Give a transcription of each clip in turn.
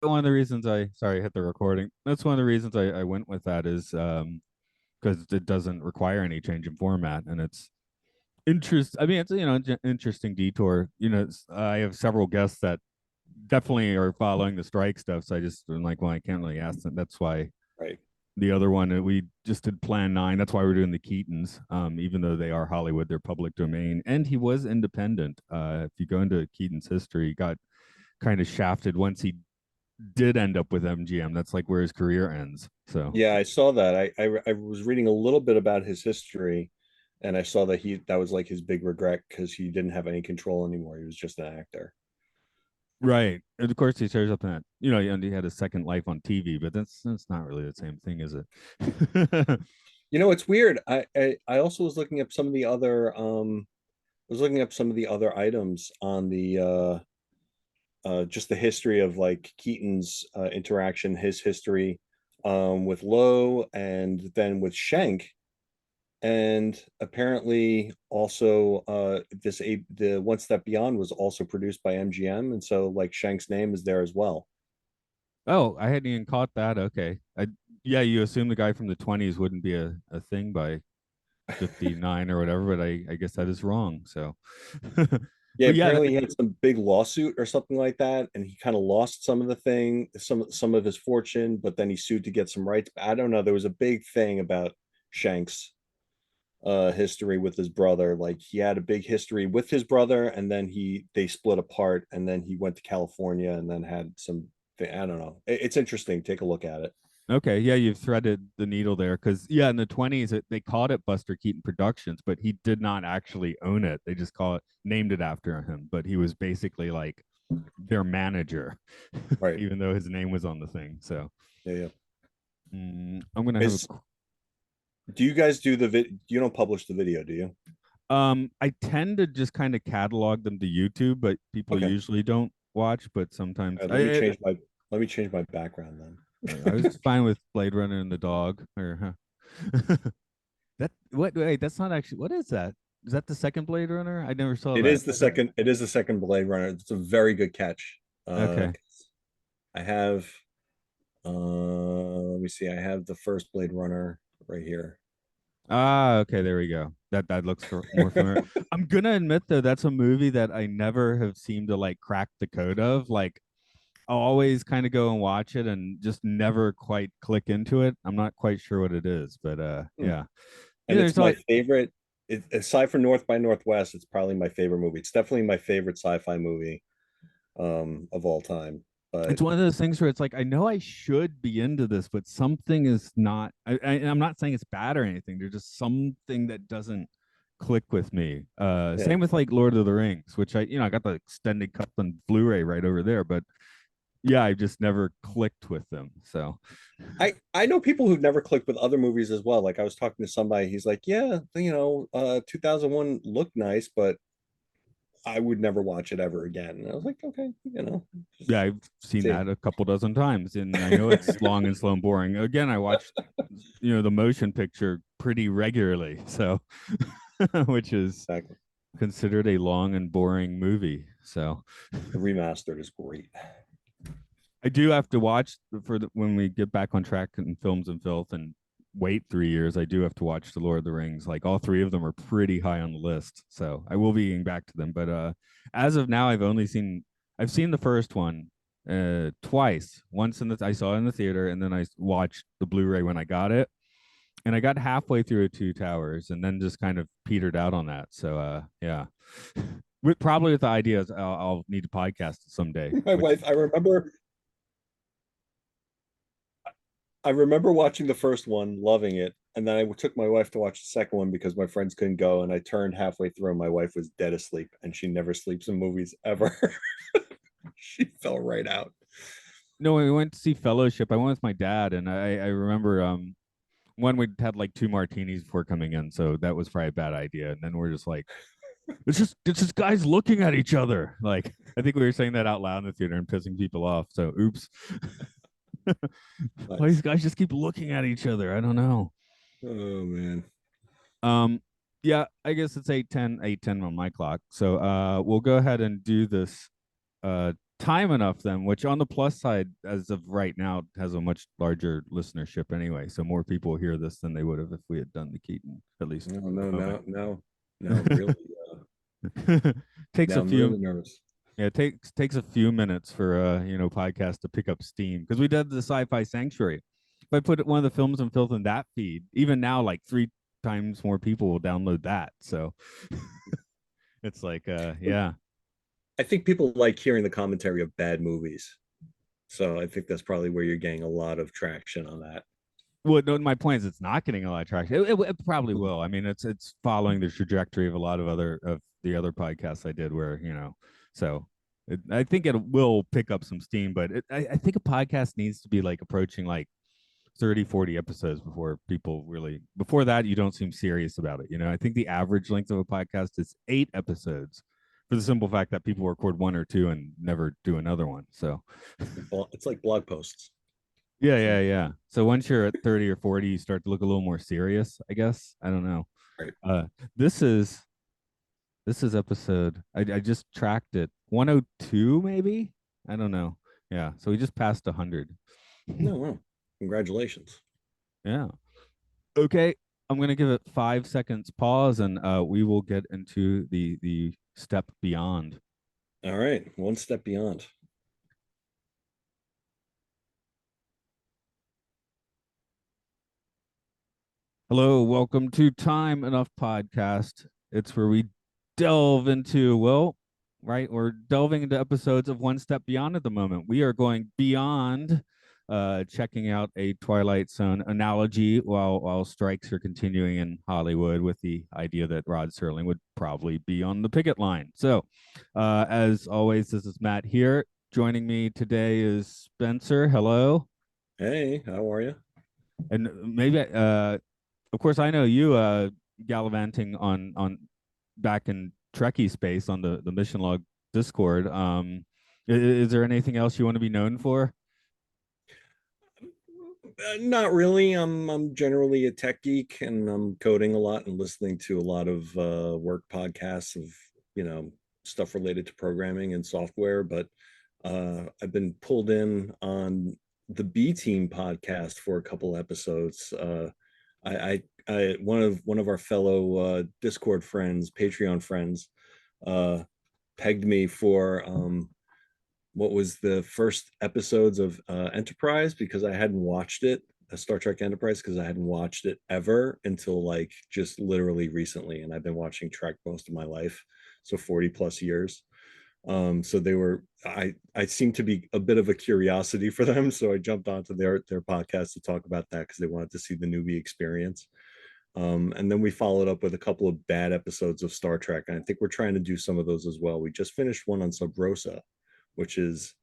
one of the reasons I sorry, I hit the recording. That's one of the reasons I went with that is because it doesn't require any change in format, and it's I mean, it's interesting detour. I have several guests that definitely are following the strike stuff, so I just am like, well, I can't really ask them. That's why Right. the other one we just did Plan 9. That's why we're doing the Keatons, even though they are Hollywood, they're public domain, and he was independent. If you go into Keaton's history, he got kind of shafted once he did end up with MGM. That's like where his career ends. So Yeah, I saw that. I was reading a little bit about his history, and I saw that that was like his big regret because he didn't have any control anymore. He was just an actor. right, and of course he shows up in that. And he had a second life on TV, but that's not really the same thing, is it? It's weird. I also was looking up some of the other I was looking up some of the other items on the just the history of like Keaton's interaction, his history with Lowe and then with Shank. And apparently also the One Step Beyond was also produced by MGM, and so like Shank's name is there as well. Oh, I hadn't even caught that. Okay, yeah, you assume the guy from the 20s wouldn't be a thing by 59 or whatever, but I guess that is wrong. So, Yeah, but yeah, apparently he had some big lawsuit or something like that, and he kind of lost some of the thing, some of his fortune, but then he sued to get some rights. I don't know. There was a big thing about Shank's history with his brother. Like he had a big history with his brother, and then they split apart, and then he went to California, and then had some. I don't know. It's interesting. Take a look at it. okay, yeah, you've threaded the needle there because yeah, in the 20s they called it Buster Keaton Productions, but he did not actually own it. They just named it after him, but he was basically like their manager, Right. even though his name was on the thing. So Yeah. Yeah. I'm gonna have Is Do you guys do the you don't publish the video, do you? I tend to just kind of catalog them to YouTube, but people Okay. usually don't watch. But sometimes All right, let me change my background I was then. fine with Blade Runner and the dog. Huh. That what? Wait, that's not actually. What is that? Is that the second Blade Runner? I never saw that. It is the second Blade Runner. It's a very good catch. Okay. I have let me see. I have the first Blade Runner right here. Ah, okay, there we go. That looks more familiar. I'm gonna admit though, that's a movie that I never have seemed to like crack the code of. Like I'll always kind of go and watch it and just never quite click into it. I'm not quite sure what it is, but Hmm. yeah. And it's There's my like favorite. Aside from North by Northwest, it's probably my favorite movie. It's definitely my favorite sci-fi movie of all time. But it's one of those things where it's like I know I should be into this, but something is not. I'm not saying it's bad or anything. There's just something that doesn't click with me. yeah, Same with like Lord of the Rings, which I got the extended cut on Blu-ray right over there, but yeah, I just never clicked with them. So I know people who've never clicked with other movies as well. Like I was talking to somebody, he's like, yeah, 2001 looked nice, but I would never watch it ever again. And I was like, okay, yeah, just I've seen see. that a couple dozen times, and I know it's long and slow and boring. Again, I watched the motion picture pretty regularly, so which is Exactly. considered a long and boring movie. So The remastered is great. I do have to watch when we get back on track in films and filth and wait 3 years. I do have to watch the Lord of the Rings. Like all three of them are pretty high on the list, so I will be getting back to them. But as of now, I've seen the first one twice. Once I saw it in the theater, and then I watched the Blu-ray when I got it, and I got halfway through Two Towers, and then just kind of petered out on that. So yeah. Probably with the ideas I'll need to podcast someday, My which wife, I remember watching the first one, loving it, and then I took my wife to watch the second one because my friends couldn't go, and I turned halfway through, and my wife was dead asleep, and she never sleeps in movies ever. She fell right out. no, we went to see Fellowship. I went with my dad, and I remember one we had like two martinis before coming in, so that was probably a bad idea. And then we're just like, it's just guys looking at each other. Like I think we were saying that out loud in the theater and pissing people off. So oops. Why these Nice. guys just keep looking at each other? I don't know. Oh man. Um, yeah, I guess it's 8:10 on my clock. So we'll go ahead and do this time enough then, which on the plus side, as of right now, has a much larger listenership anyway. So more people hear this than they would have if we had done the Keaton, at least No, at no, the moment. now I'm really Takes now a I'm few really nervous. Yeah, it takes a few minutes for podcast to pick up steam because we did the Sci-Fi Sanctuary. If I put one of the films and filth in that feed, even now, like 3 times more people will download that. So it's like, yeah. I think people like hearing the commentary of bad movies. So I think that's probably where you're getting a lot of traction on that. Well, no, my point is, it's not getting a lot of traction. It probably will. I mean, it's following the trajectory of a lot of the other podcasts I did, where so I think it will pick up some steam. But I think a podcast needs to be like approaching like 30, 40 episodes before people really, before that, you don't seem serious about it. I think the average length of a podcast is 8 episodes for the simple fact that people record one or two and never do another one. So, It's like blog posts. yeah, yeah, yeah. So once you're at 30 or 40, you start to look a little more serious, I guess. I don't know. Right. Uh, this is, this is episode, I just tracked it, 102 maybe. I don't know. Yeah. So we just passed 100. No, well, congratulations. Yeah. Okay, I'm gonna give it 5 seconds pause, and we will get into the step beyond. All right, one step beyond. Hello, welcome to Time Enough Podcast. It's where we delve into, well, right, we're delving into episodes of One Step Beyond at the moment. We are going beyond checking out a Twilight Zone analogy while strikes are continuing in Hollywood, with the idea that Rod Serling would probably be on the picket line. So, as always, this is Matt here. Joining me today is Spencer. Hello. Hey, how are you? And maybe of course, I know you gallivanting on back in Trekkie space on the Mission Log Discord. Is there anything else you want to be known for? Not really. I'm generally a tech geek, and I'm coding a lot and listening to a lot of work podcasts of you know stuff related to programming and software. But I've been pulled in on the B Team podcast for a couple episodes. One of our fellow Discord friends, Patreon friends, uh, pegged me for what was the first episodes of Enterprise, because I hadn't watched it, Star Trek Enterprise, because I hadn't watched it ever until like just literally recently, and I've been watching Trek most of my life, so 40 plus years. So they were I seemed to be a bit of a curiosity for them, so I jumped onto their podcast to talk about that because they wanted to see the newbie experience. And then we followed up with a couple of bad episodes of Star Trek, and I think we're trying to do some of those as well. We just finished one on Sub Rosa, which is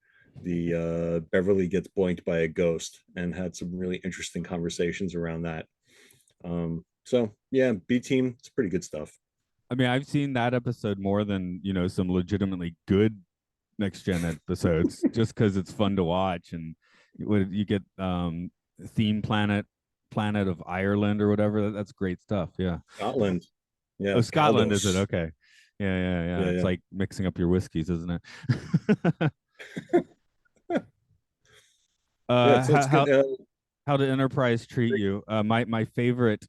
the Beverly gets boinked by a ghost, and had some really interesting conversations around that. So yeah, B Team, it's pretty good stuff. I mean, I've seen that episode more than some legitimately good next gen episodes, just because it's fun to watch, and you get theme planet of Ireland or whatever. That's great stuff. Yeah. Scotland, Oh, yeah, Scotland, is it? Caldos, Okay. Yeah, yeah, yeah. yeah, It's yeah. like mixing up your whiskeys, isn't it? Yeah, uh, so how, it's how good. how did Enterprise treat you? My favorite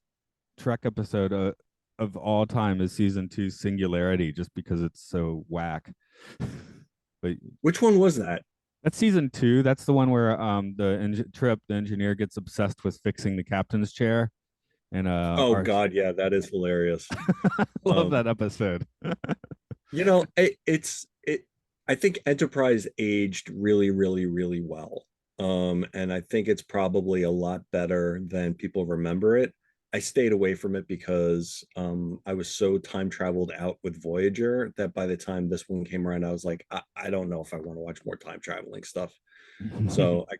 Trek episode of all time is season 2 Singularity, just because it's so whack. But Which one was that? that's season 2. That's the one where the engineer gets obsessed with fixing the captain's chair, and Oh our God, yeah, that is hilarious. love Um, that episode. it. I think Enterprise aged really, really, really well. And I think it's probably a lot better than people remember it. I stayed away from it because I was so time traveled out with Voyager that by the time this one came around, I was like, I don't know if I want to watch more time traveling stuff. So I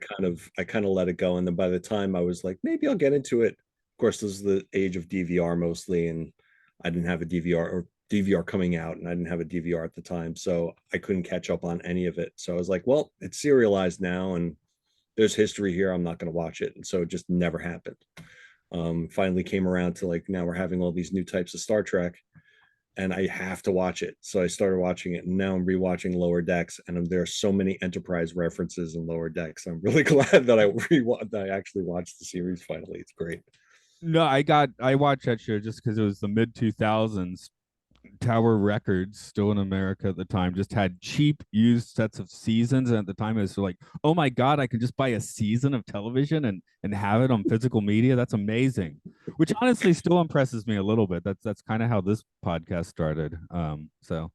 kind of let it go. And then by the time I was like, maybe I'll get into it. Of course, this is the age of DVR mostly, and I didn't have a DVR or DVR coming out, and I didn't have a DVR at the time, so I couldn't catch up on any of it. So I was like, well, it's serialized now, and there's history here. I'm not going to watch it, and so it just never happened. Finally came around to like now we're having all these new types of Star Trek. and I have to watch it. So I started watching it, and now I'm rewatching Lower Decks, and there are so many Enterprise references in Lower Decks. I'm really glad that I actually watched the series finally. It's great. No, I watched that show just because it was the mid 2000s. Tower Records, still in America at the time, just had cheap used sets of seasons. And at the time, it was like, oh my God, I can just buy a season of television and have it on physical media. That's amazing. Which honestly still impresses me a little bit. That's kind of how this podcast started. So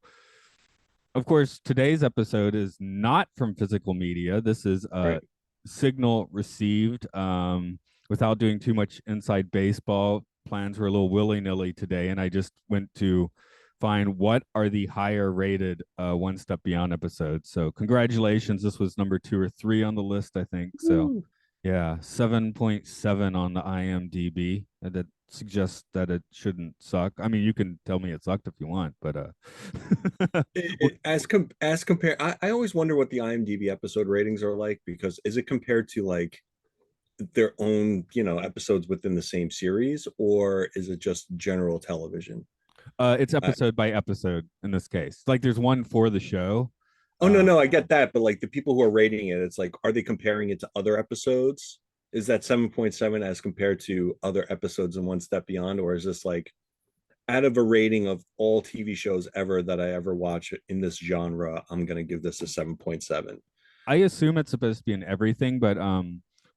of course, today's episode is not from physical media. This is a Right. signal received. Without doing too much inside baseball, plans were a little willy nilly today, and I just went to find what are the higher rated One Step Beyond episodes. So, congratulations. This was number 2 or 3 on the list, I think. So, Woo. yeah, 7.7 on the IMDb. That suggests that it shouldn't suck. I mean, you can tell me it sucked if you want, but As compare, I always wonder what the IMDb episode ratings are like, because is it compared to like their own, episodes within the same series, or is it just general television? it's I, episode by episode in this case. Like there's one for the show. oh no, Uh, no, I get that, but like the people who are rating it, it's like, are they comparing it to other episodes? Is that 7.7 as compared to other episodes in One Step Beyond, or is this like out of a rating of all TV shows ever that I ever watch in this genre, I'm gonna give this a 7.7. I assume it's supposed to be in everything, but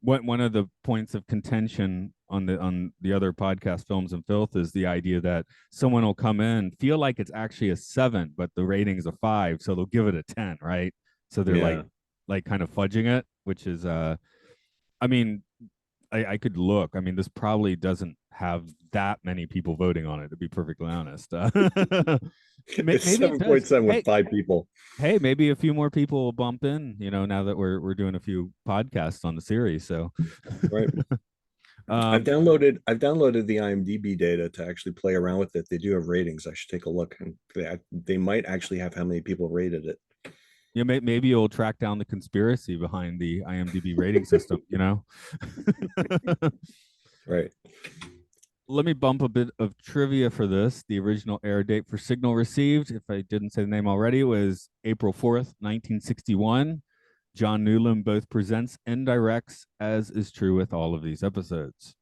one of the points of contention on the other podcast, Films and Filth, is the idea that someone will come in feel like it's actually a 7, but the rating's a 5, so they'll give it a 10, right? So they're Yeah. like kind of fudging it, which is I mean, I could look. I mean, this probably doesn't have that many people voting on it, to be perfectly honest. It's Maybe it does. 7.7 with Hey, 5 people. hey, maybe a few more people will bump in, now that we're doing a few podcasts on the series. So Right. um I've downloaded the IMDb data to actually play around with it. They do have ratings. I should take a look, and they might actually have how many people rated it. maybe you'll track down the conspiracy behind the IMDb rating system. Right. Let me bump a bit of trivia for this. The original air date for Signal received, if I didn't say the name already, was April 4th, 1961. John Newland both presents and directs, as is true with all of these episodes.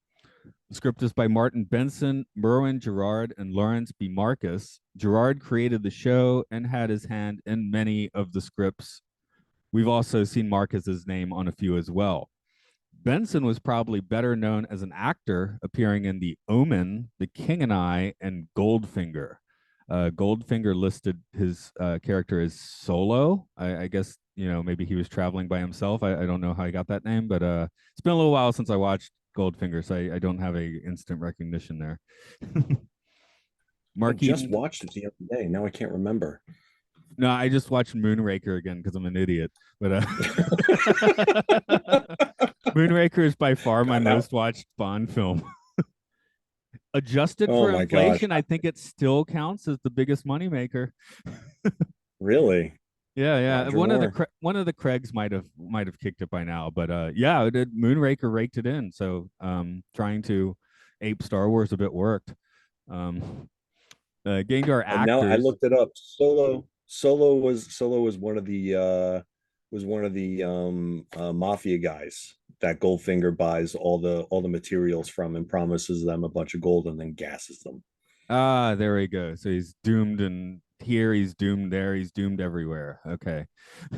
The script is by Martin Benson, Merwin Gerard, and Lawrence B. Marcus. Gerard created the show and had his hand in many of the scripts. We've also seen Marcus's name on a few as well. Benson was probably better known as an actor, appearing in The Omen, The King and I, and Goldfinger. Goldfinger listed his character as Solo. I guess maybe he was traveling by himself. I don't know how he got that name, but it's been a little while since I watched Goldfinger, so I don't have a instant recognition there. I Mark just Eden. watched it the other day. Now I can't remember. No, I just watched Moonraker again because I'm an idiot. But Moonraker is by far my God, that, most watched Bond film. Adjusted oh for my gosh. inflation, I think it still counts as the biggest moneymaker. Really? Yeah, yeah. Roger Moore. One of the Craigs might have kicked it by now, but yeah, it did. Moonraker raked it in. So trying to ape Star Wars a bit worked. Um, getting to our Now I actors. looked it up. Solo was one of the mafia guys that Goldfinger buys all the materials from and promises them a bunch of gold and then gasses them. Ah, there we go. So he's doomed, and here he's doomed, there he's doomed everywhere. Okay.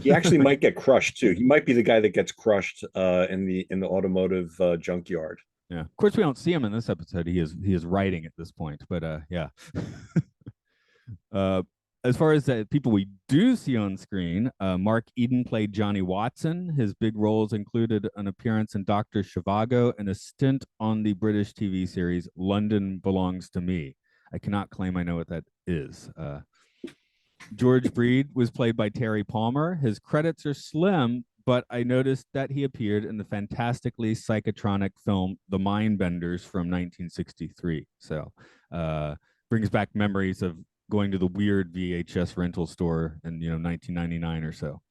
He actually might get crushed too. He might be the guy that gets crushed in the automotive junkyard. Yeah. Of course, we don't see him in this episode. He is writing at this point, but yeah. uh, as far as the people we do see on screen, Mark Eden played Johnny Watson. His big roles included an appearance in Doctor Zhivago and a stint on the British TV series London Belongs to Me. I cannot claim I know what that is. George Breed was played by Terry Palmer. His credits are slim, but I noticed that he appeared in the fantastically psychotronic film The Mindbenders from 1963. So brings back memories of going to the weird VHS rental store in 1999 or so.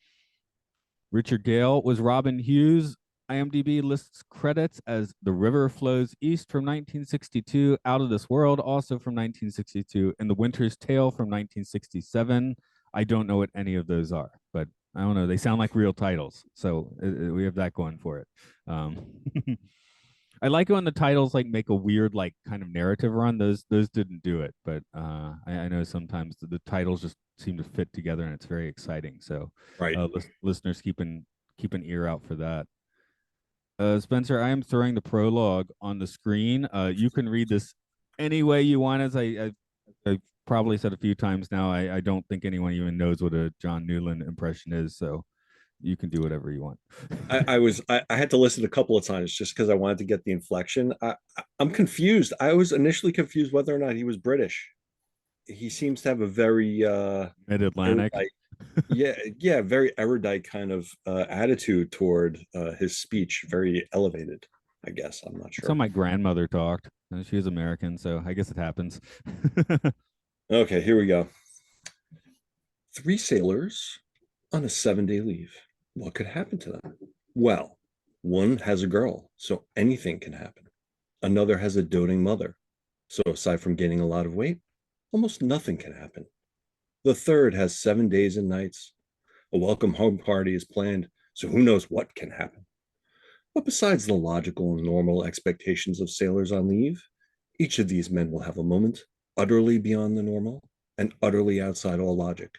Richard Gale was Robin Hughes. IMDb lists credits as The River Flows East from 1962, Out of This World also from 1962, and The Winter's Tale from 1967. I don't know what any of those are, but I don't know. They sound like real titles, so we have that going for it. Um, I like it when the titles like make a weird like kind of narrative run. Those didn't do it, but I know sometimes the titles just seem to fit together and it's very exciting. So Right. listeners keep an ear out for that. Spencer, I am throwing the prologue on the screen. You can read this any way you want. I've probably said a few times now, I don't think anyone even knows what a John Newland impression is, so you can do whatever you want. I had to listen a couple of times just because I wanted to get the inflection. I'm confused. I was initially confused whether or not he was British. He seems to have a very Mid-Atlantic. erudite, yeah, very erudite kind of attitude toward his speech, very elevated, I guess. I'm not That's how sure. my grandmother talked. She was American, so I guess it happens. Okay, here we go. Three sailors on a 7-day leave. What could happen to them? Well, one has a girl, so anything can happen. Another has a doting mother. So aside from gaining a lot of weight, almost nothing can happen. The third has 7 days and nights. A welcome home party is planned, so who knows what can happen. But besides the logical and normal expectations of sailors on leave, each of these men will have a moment utterly beyond the normal and utterly outside all logic,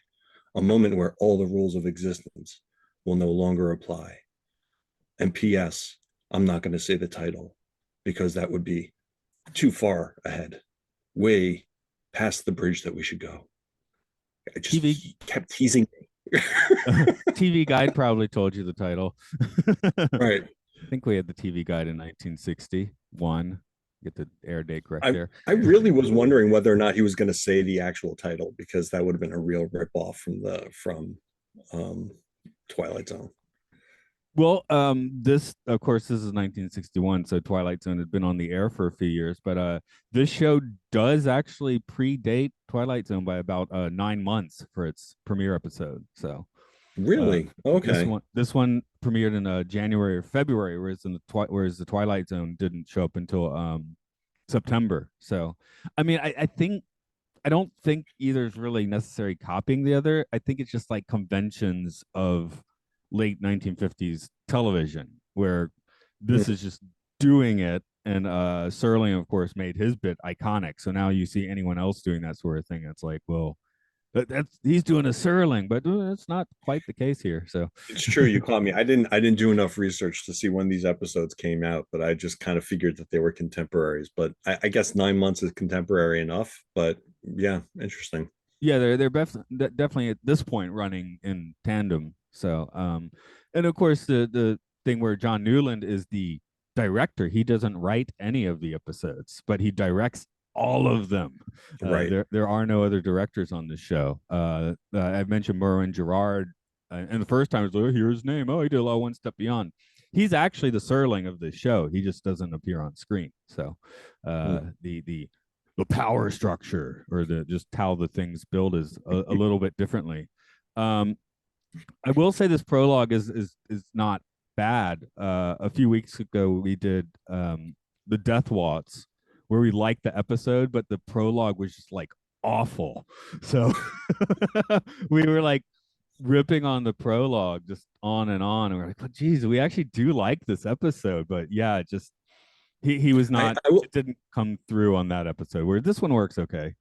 a moment where all the rules of existence will no longer apply. And P.S., I'm not going to say the title because that would be too far ahead, way past the bridge that we should go. I just TV he kept teasing me. TV Guide probably told you the title. Right. I think we had the TV Guide in 1961. Get the air date correct I there. I really was wondering whether or not he was going to say the actual title because that would have been a real ripoff from um, Twilight Zone. Well, this of course this is 1961, so Twilight Zone had been on the air for a few years, but this show does actually predate Twilight Zone by about 9 months for its premiere episode. So uh, Really? Okay. this one premiered in January or February, whereas the Twilight Zone didn't show up until September. So, I mean, I don't think either is really necessarily copying the other. I think it's just like conventions of late 1950s television where this is just doing it. And Serling, of course, made his bit iconic. So now you see anyone else doing that sort of thing. It's like, well, that's he's doing a Serling, but it's not quite the case here. So It's true. You caught me. I didn't do enough research to see when these episodes came out, but I just kind of figured that they were contemporaries. But I guess 9 months is contemporary enough. But yeah, interesting. yeah, they're definitely at this point running in tandem. So and of course the thing where John Newland is the director, he doesn't write any of the episodes, but he directs all of them. Right. There are no other directors on this show. I've mentioned Merwin Gerard, and the first time I was like, oh, here's his name. Oh, he did a lot of One Step Beyond. He's actually the Serling of the show. He just doesn't appear on screen. So the power structure or the just how the things build is a little bit differently. Um, I will say this prologue is not bad. A few weeks ago we did the Death Watts where we liked the episode, but the prologue was just like awful. So we were like ripping on the prologue just on and on. And we're like, oh, geez, we actually do like this episode, but yeah, it just he was I, not. I will. It didn't come through on that episode. Where this one works okay.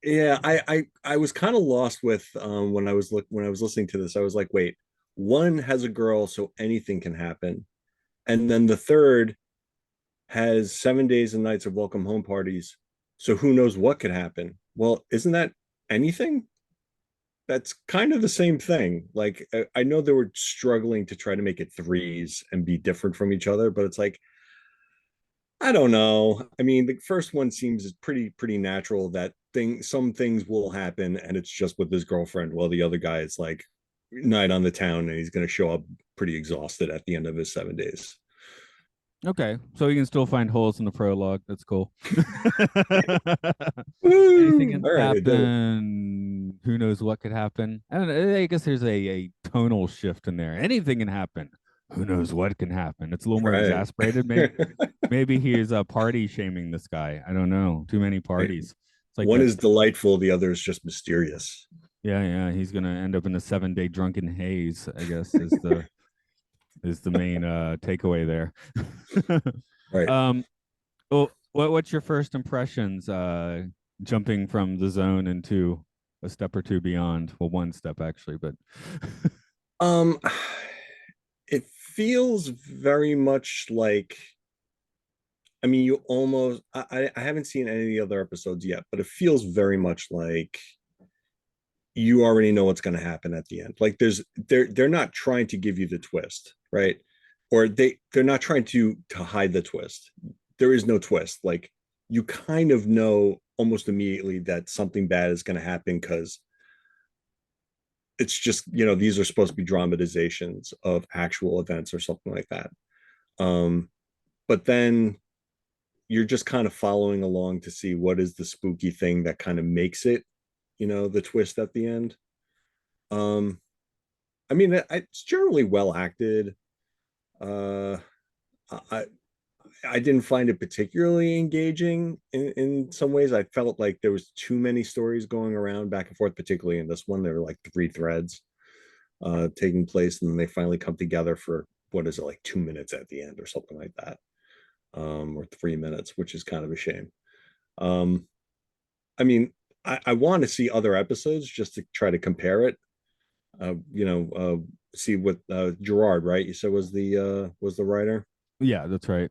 Yeah, I was kind of lost with when I was listening to this. I was like, wait, one has a girl, so anything can happen, and then the third has 7 days and nights of welcome home parties, so who knows what could happen? Well, isn't that anything? That's kind of the same thing. Like I know they were struggling to try to make it threes and be different from each other, but it's like I don't know. I mean, the first one seems pretty natural that some things will happen and it's just with his girlfriend, while the other guy is like night on the town and he's going to show up pretty exhausted at the end of his 7 days. Okay, so you can still find holes in the prologue. That's cool. Anything Woo! can All right, I did it. happen. Who knows what could happen? I don't know. I guess there's a tonal shift in there. Anything can happen. who knows what can happen. It's a little more Right. exasperated. Maybe he is party shaming this guy. I don't know. Too many Right. parties. It's like One that. is delightful, the other is just mysterious. Yeah, yeah. He's gonna end up in a 7 day drunken haze, I guess, is the main takeaway there. Right. um well, what's your first impressions jumping from the zone into a step or two beyond? Well, one step actually, but Um, it feels very much like, I mean, you almost, I haven't seen any of the other episodes yet, but it feels very much like you already know what's going to happen at the end. Like they're not trying to give you the twist, right? Or they're not trying to hide the twist. There is no twist. Like you kind of know almost immediately that something bad is going to happen because it's just, these are supposed to be dramatizations of actual events or something like that. But then you're just kind of following along to see what is the spooky thing that kind of makes it, the twist at the end. um I mean, it's generally well acted. uh i I didn't find it particularly engaging in some ways. I felt like there was too many stories going around back and forth, particularly in this one. There were like three threads taking place, and then they finally come together for, what is it, like 2 minutes at the end or something like that, or 3 minutes, which is kind of a shame. um I mean, I want to see other episodes just to try to compare it. See what Gerard, right? You said was the writer. yeah, that's right.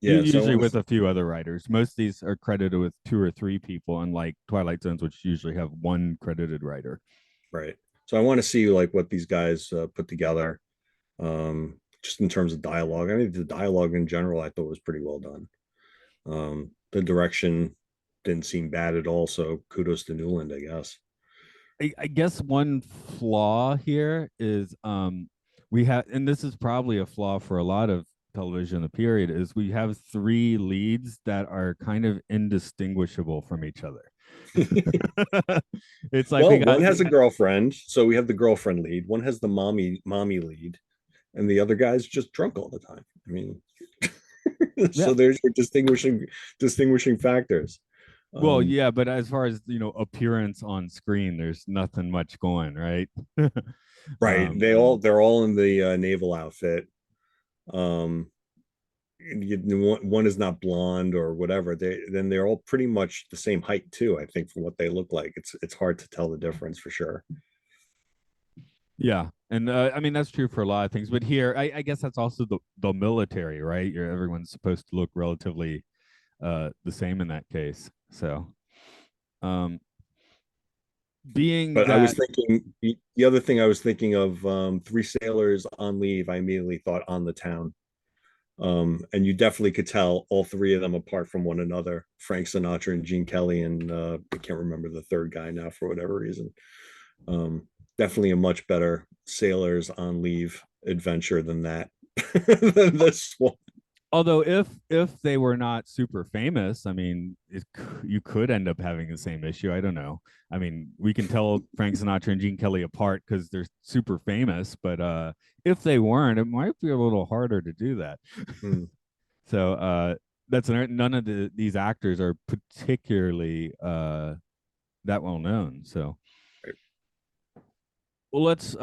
Yeah, so I Usually want with to. a few other writers. Most of these are credited with two or three people, unlike Twilight Zones, which usually have one credited writer. Right. So I want to see like what these guys put together, just in terms of dialogue. I mean, the dialogue in general, I thought was pretty well done. The direction didn't seem bad at all. So kudos to Newland, I guess. I guess one flaw here is we have, and this is probably a flaw for a lot of television in the period, is we have three leads that are kind of indistinguishable from each other. It's like we Well, got one has a girlfriend, so we have the girlfriend lead. One has the mommy lead, and the other guy's just drunk all the time. I mean, yeah. so there's your distinguishing factors. Well, Um, yeah, but as far as appearance on screen, there's nothing much going, right? right. um, They're all in the naval outfit. Um, one is not blonde or whatever. They're all pretty much the same height too. I think from what they look like, it's hard to tell the difference for sure. Yeah, and I mean that's true for a lot of things, but here I guess that's also the military, right? Everyone's supposed to look relatively the same in that case. So, um, being But I was that, thinking the other thing I was thinking of, three sailors on leave. I immediately thought On the Town. And you definitely could tell all three of them apart from one another. Frank Sinatra and Gene Kelly, and I can't remember the third guy now for whatever reason. Um, Definitely a much better sailors on leave adventure than that. Than this one. although if they were not super famous, I mean, you could end up having the same issue. I don't know. I mean, we can tell Frank Sinatra and Gene Kelly apart because they're super famous, but if they weren't, it might be a little harder to do that. Hmm. So that's none of these actors are particularly that well known. So well, let's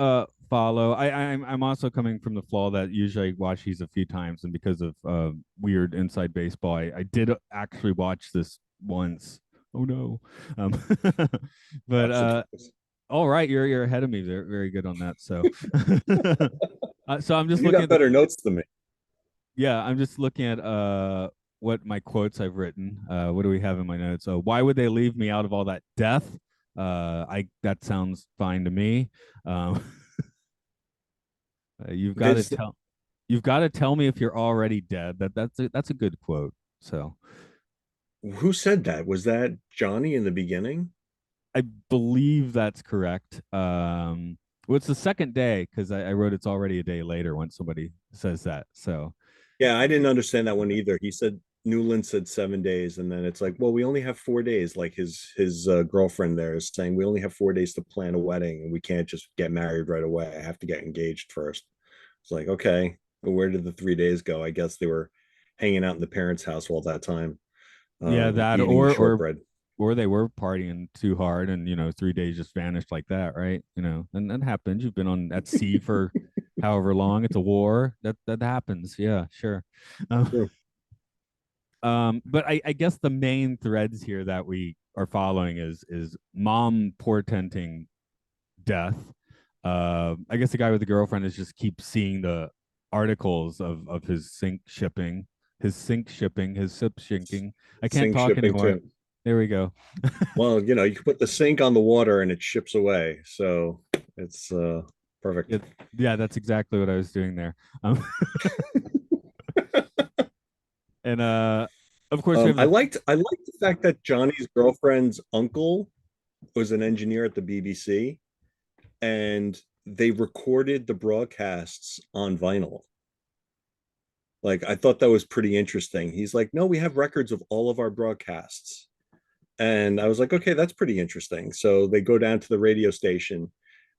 follow. I'm also coming from the flaw that usually I watch these a few times, and because of weird inside baseball, I did actually watch this once. Oh no. Um, but Watch the twice. all right, you're ahead of me. Very very good on that. So so I'm just You looking got at the better notes than me. yeah, I'm just looking at what my quotes I've written. What do we have in my notes? Why would they leave me out of all that death? I that sounds fine to me. Um, you've got to This tell me if you're already dead. That's a good quote. So Who said that? Was that Johnny in the beginning? I believe that's correct. Well, it's the second day because I wrote it's already a day later when somebody says that. So Yeah, I didn't understand that one either. He said Newland said 7 days, and then it's like, well, we only have 4 days. Like his girlfriend there is saying, we only have 4 days to plan a wedding, and we can't just get married right away. I have to get engaged first. It's like, okay. Where did the 3 days go? I guess they were hanging out in the parents' house all that time, Yeah, that eating the shortbread. or they were partying too hard and 3 days just vanished like that, right? And that happens. You've been on at sea for however long. It's a war. That happens. Yeah, sure. Um, True. but I guess the main threads here that we are following is mom portenting death. I guess the guy with the girlfriend is just keep seeing the articles of his sink shipping, his ship sinking. I can't Sink talk shipping anymore. too. There we go. Well, you can put the sink on the water and it ships away. So it's perfect. Yeah, yeah, that's exactly what I was doing there. Um, and of course we have the I liked the fact that Johnny's girlfriend's uncle was an engineer at the BBC, and they recorded the broadcasts on vinyl. Like, I thought that was pretty interesting. He's like, no, we have records of all of our broadcasts. And I was like, okay, that's pretty interesting. So they go down to the radio station.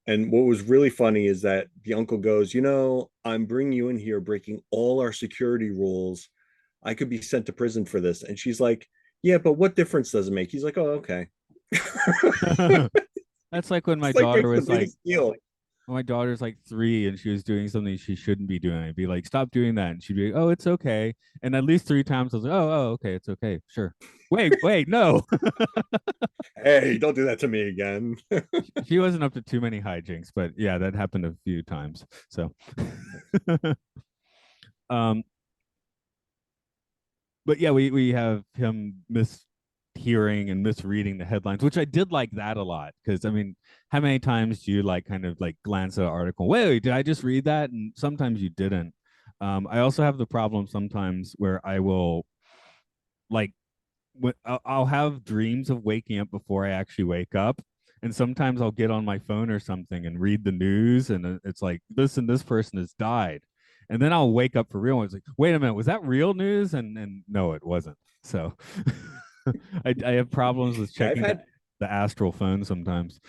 And what was really funny is that the uncle goes, I'm bringing you in here, breaking all our security rules. I could be sent to prison for this. And she's like, yeah, but what difference does it make? He's like, oh, okay. that's like when my It's like daughter makes the was like biggest deal. when my daughter's like 3 and she was doing something she shouldn't be doing. I'd be like, stop doing that. And she'd be like, oh, it's okay. And at least 3 times I was like, oh, okay, it's okay. Sure. Wait, no. Hey, don't do that to me again. She wasn't up to too many hijinks, but yeah, that happened a few times. So um but yeah, we have him mishearing and misreading the headlines, which I did like that a lot because I mean, how many times do you like kind of like glance at an article? Wait, did I just read that? And sometimes you didn't. I also have the problem sometimes where I will like I'll have dreams of waking up before I actually wake up. And sometimes I'll get on my phone or something and read the news, and it's like this person has died, and then I'll wake up for real. And it's like, wait a minute, was that real news? And no, it wasn't. So I have problems with Yeah, I've checking had the astral phone sometimes.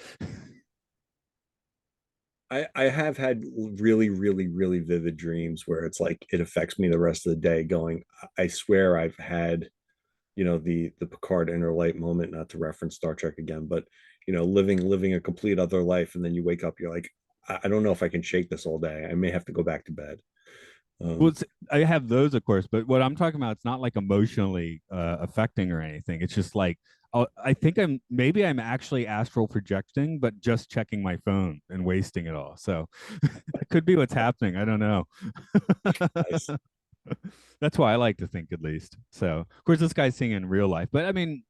I have had really, really, really vivid dreams where it's like it affects me the rest of the day. Going, I swear I've had, the Picard inner light moment, not to reference Star Trek again, but living a complete other life, and then you wake up, you're like, I don't know if I can shake this all day. I may have to go back to bed. Well, Um, I have those, of course, but what I'm talking about, it's not like emotionally affecting or anything. It's just like I think I'm actually astral projecting, but just checking my phone and wasting it all. So it could be what's happening. I don't know. nice. That's why I like to think, at least. So, of course, this guy's seeing in real life, but I mean,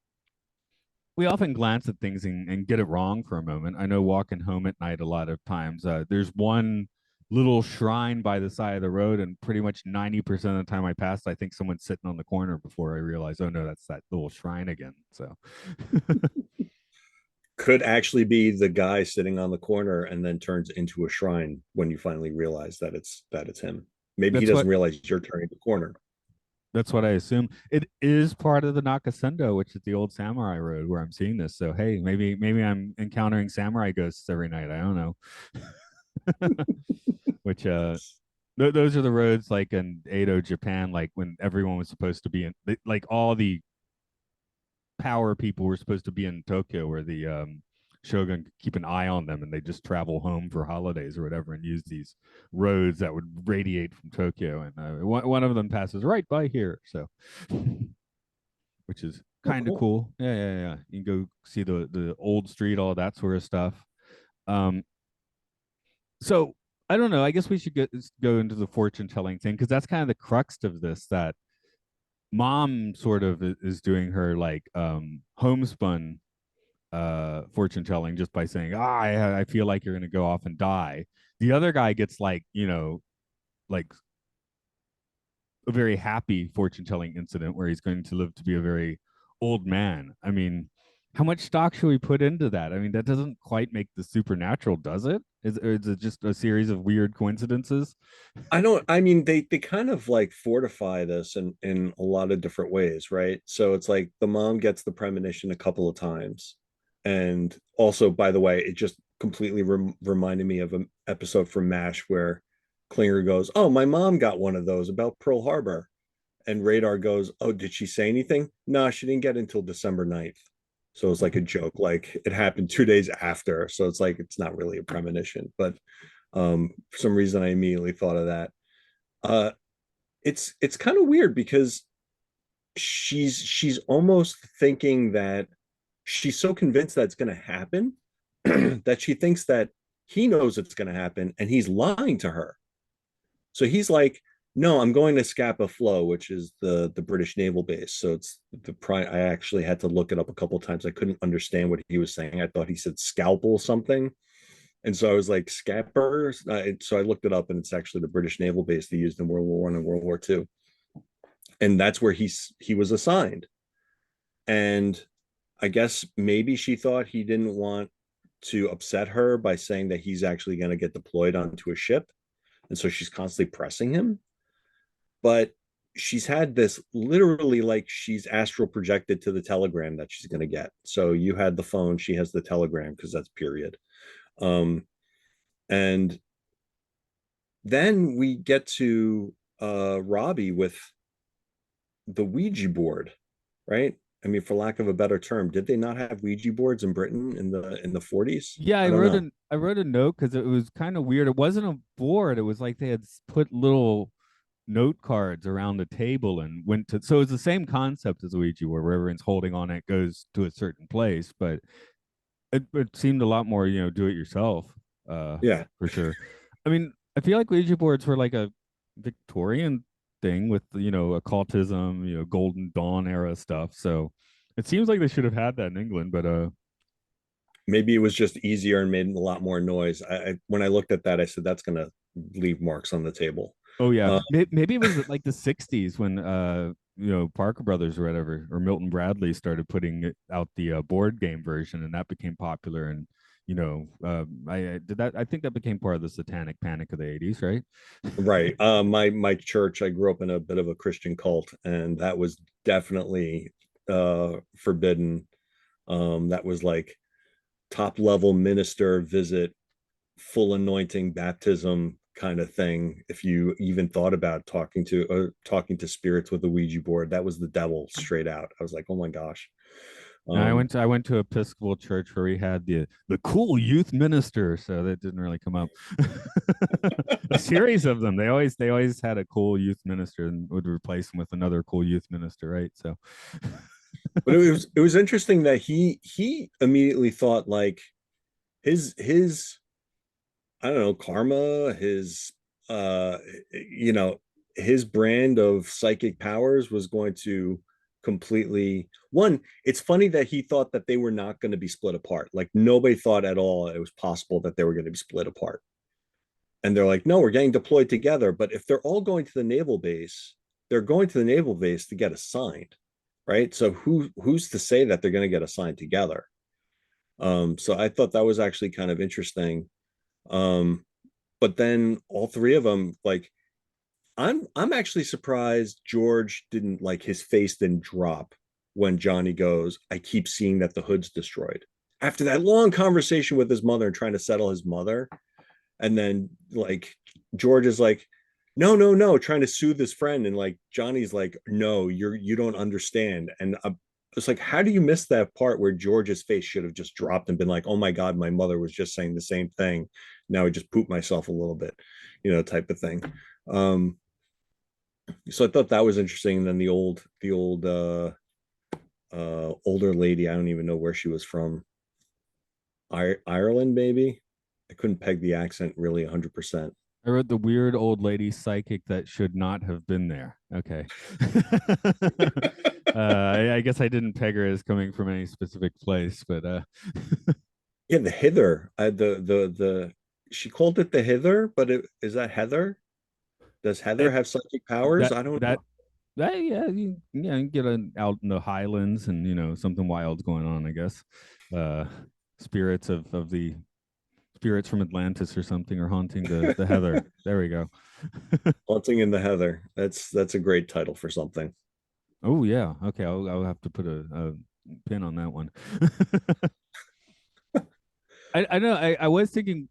we often glance at things and get it wrong for a moment. I know walking home at night a lot of times, there's one little shrine by the side of the road, and pretty much 90% of the time I pass, I think someone's sitting on the corner before I realize, oh no, that's that little shrine again. So Could actually be the guy sitting on the corner and then turns into a shrine when you finally realize that it's him. Maybe he that's doesn't what realize you're turning the corner. that's what I assume. It is part of the Nakasendo, which is the old samurai road where I'm seeing this. So hey, maybe I'm encountering samurai ghosts every night. I don't know. Which those are the roads like in Edo, Japan, like when everyone was supposed to be in, like all the power people were supposed to be in Tokyo, where the shogun could keep an eye on them, and they just travel home for holidays or whatever, and use these roads that would radiate from Tokyo. And one of them passes right by here, so which is Oh, kind of cool. cool. Yeah, yeah, yeah. You can go see the old street, all that sort of stuff. Um, so I don't know. I guess we should go into the fortune telling thing because that's kind of the crux of this. That mom sort of is doing her like homespun fortune telling just by saying, I feel like you're gonna go off and die. The other guy gets like, like a very happy fortune telling incident where he's going to live to be a very old man. I mean, how much stock should we put into that? I mean, that doesn't quite make the supernatural, does it? Is it just a series of weird coincidences? I mean, they kind of like fortify this in a lot of different ways, right? So it's like the mom gets the premonition a couple of times. And also, by the way, it just completely reminded me of an episode from MASH where Klinger goes, "Oh, my mom got one of those about Pearl Harbor." And Radar goes, "Oh, did she say anything?" No, she didn't get it until December 9th. So it's like a joke, like it happened 2 days after. So it's like it's not really a premonition. But for some reason I immediately thought of that. Uh it's kind of weird because she's almost thinking that she's so convinced that it's going to happen that she thinks that he knows it's going to happen and he's lying to her. So he's like, "No, I'm going to Scapa Flow, which is the British naval base." So it's the prime. I actually had to look it up a couple of times. I couldn't understand what he was saying. I thought he said scalpel something, and so I was like, "Scapper." So I looked it up, and it's actually the British naval base they used in World War One and World War Two, and that's where he was assigned. And I guess maybe she thought he didn't want to upset her by saying that he's actually going to get deployed onto a ship, and so she's constantly pressing him. But she's had this literally like she's astral projected to the telegram that she's going to get. So you had the phone, she has the telegram because that's period. And then we get to Robbie with the Ouija board, right? I mean, for lack of a better term, did they not have Ouija boards in Britain in the 40s? Yeah, I don't know. I wrote a note because it was kind of weird. It wasn't a board. It was like they had put little note cards around the table and went to. So it's the same concept as a Ouija board, where everyone's holding on it goes to a certain place, but it seemed a lot more, do it yourself, Yeah. for sure. I mean, I feel like Ouija boards were like a Victorian thing with, occultism, Golden Dawn era stuff. So it seems like they should have had that in England, but Maybe it was just easier and made a lot more noise. When I looked at that, I said that's going to leave marks on the table. oh yeah, Uh, maybe it was like the '60s when Parker Brothers or whatever, or Milton Bradley started putting out the board game version, and that became popular. And I did that. I think that became part of the Satanic Panic of the '80s, right? right. My church, I grew up in a bit of a Christian cult, and that was definitely forbidden. That was like top level minister visit, full anointing, baptism kind of thing. If you even thought about talking to spirits with a Ouija board, that was the devil straight out. I was like, oh my gosh. Now Um, I went to Episcopal church where we had the cool youth minister, so that didn't really come up. A series of them. They always had a cool youth minister and would replace them with another cool youth minister, right? So but it was interesting that he immediately thought like his I don't know, karma, uh you know, his brand of psychic powers was going to completely one. It's funny that he thought that they were not going to be split apart. Like nobody thought at all it was possible that they were going to be split apart. And they're like, no, we're getting deployed together. But if they're all going to the naval base, they're going to the naval base to get assigned, right? So who's to say that they're going to get assigned together? So I thought that was actually kind of interesting. Um, but then all three of them, like, I'm actually surprised George didn't like his face didn't drop when Johnny goes, "I keep seeing that the hood's destroyed." After that long conversation with his mother and trying to settle his mother, and then like George is like, "No, no, no," trying to soothe his friend, and like Johnny's like, "No, you don't understand." And it's like, how do you miss that part where George's face should have just dropped and been like, "Oh my God, my mother was just saying the same thing. Now I just pooped myself a little bit," type of thing. Um, so I thought that was interesting. And then the old older lady, I don't even know where she was from. Ireland, maybe. I couldn't peg the accent really 100%. I wrote the weird old lady psychic that should not have been there. Okay. I guess I didn't peg her as coming from any specific place, but Yeah, the hither. The she called it the hither, but is that Heather? Does Heather it have psychic powers? that I don't that know. yeah, you get out in the highlands and something wild's going on, I guess. Uh, spirits of the spirits from Atlantis or something are haunting the heather. There we go. Haunting in the Heather. That's a great title for something. Oh yeah. Okay, I'll have to put a pin on that one. I know I was thinking,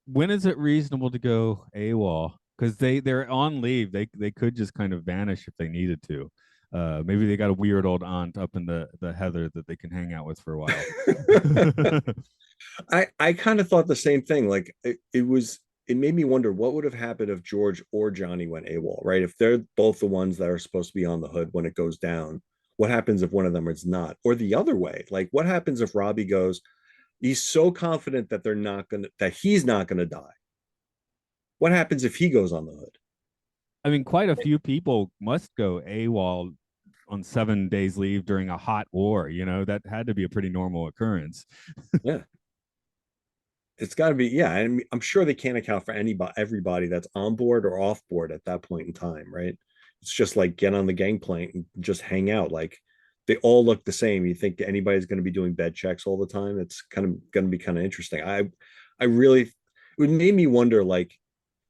when is it reasonable to go AWOL? because they're on leave. They could just kind of vanish if they needed to. Maybe they got a weird old aunt up in the heather that they can hang out with for a while. I kind of thought the same thing. Like it made me wonder what would have happened if George or Johnny went AWOL, right? If they're both the ones that are supposed to be on the hood when it goes down, what happens if one of them is not? Or the other way, like what happens if Robbie goes, he's so confident that he's not gonna die. What happens if he goes on the hood? I mean, quite a few people must go AWOL on 7 days leave during a hot war. That had to be a pretty normal occurrence. Yeah. It's got to be, yeah. I'm sure they can't account for everybody that's on board or off board at that point in time, right? It's just like get on the gangplank and just hang out. Like they all look the same. You think anybody's going to be doing bed checks all the time? It's kind of going to be kind of interesting. I really, it would made me wonder, like,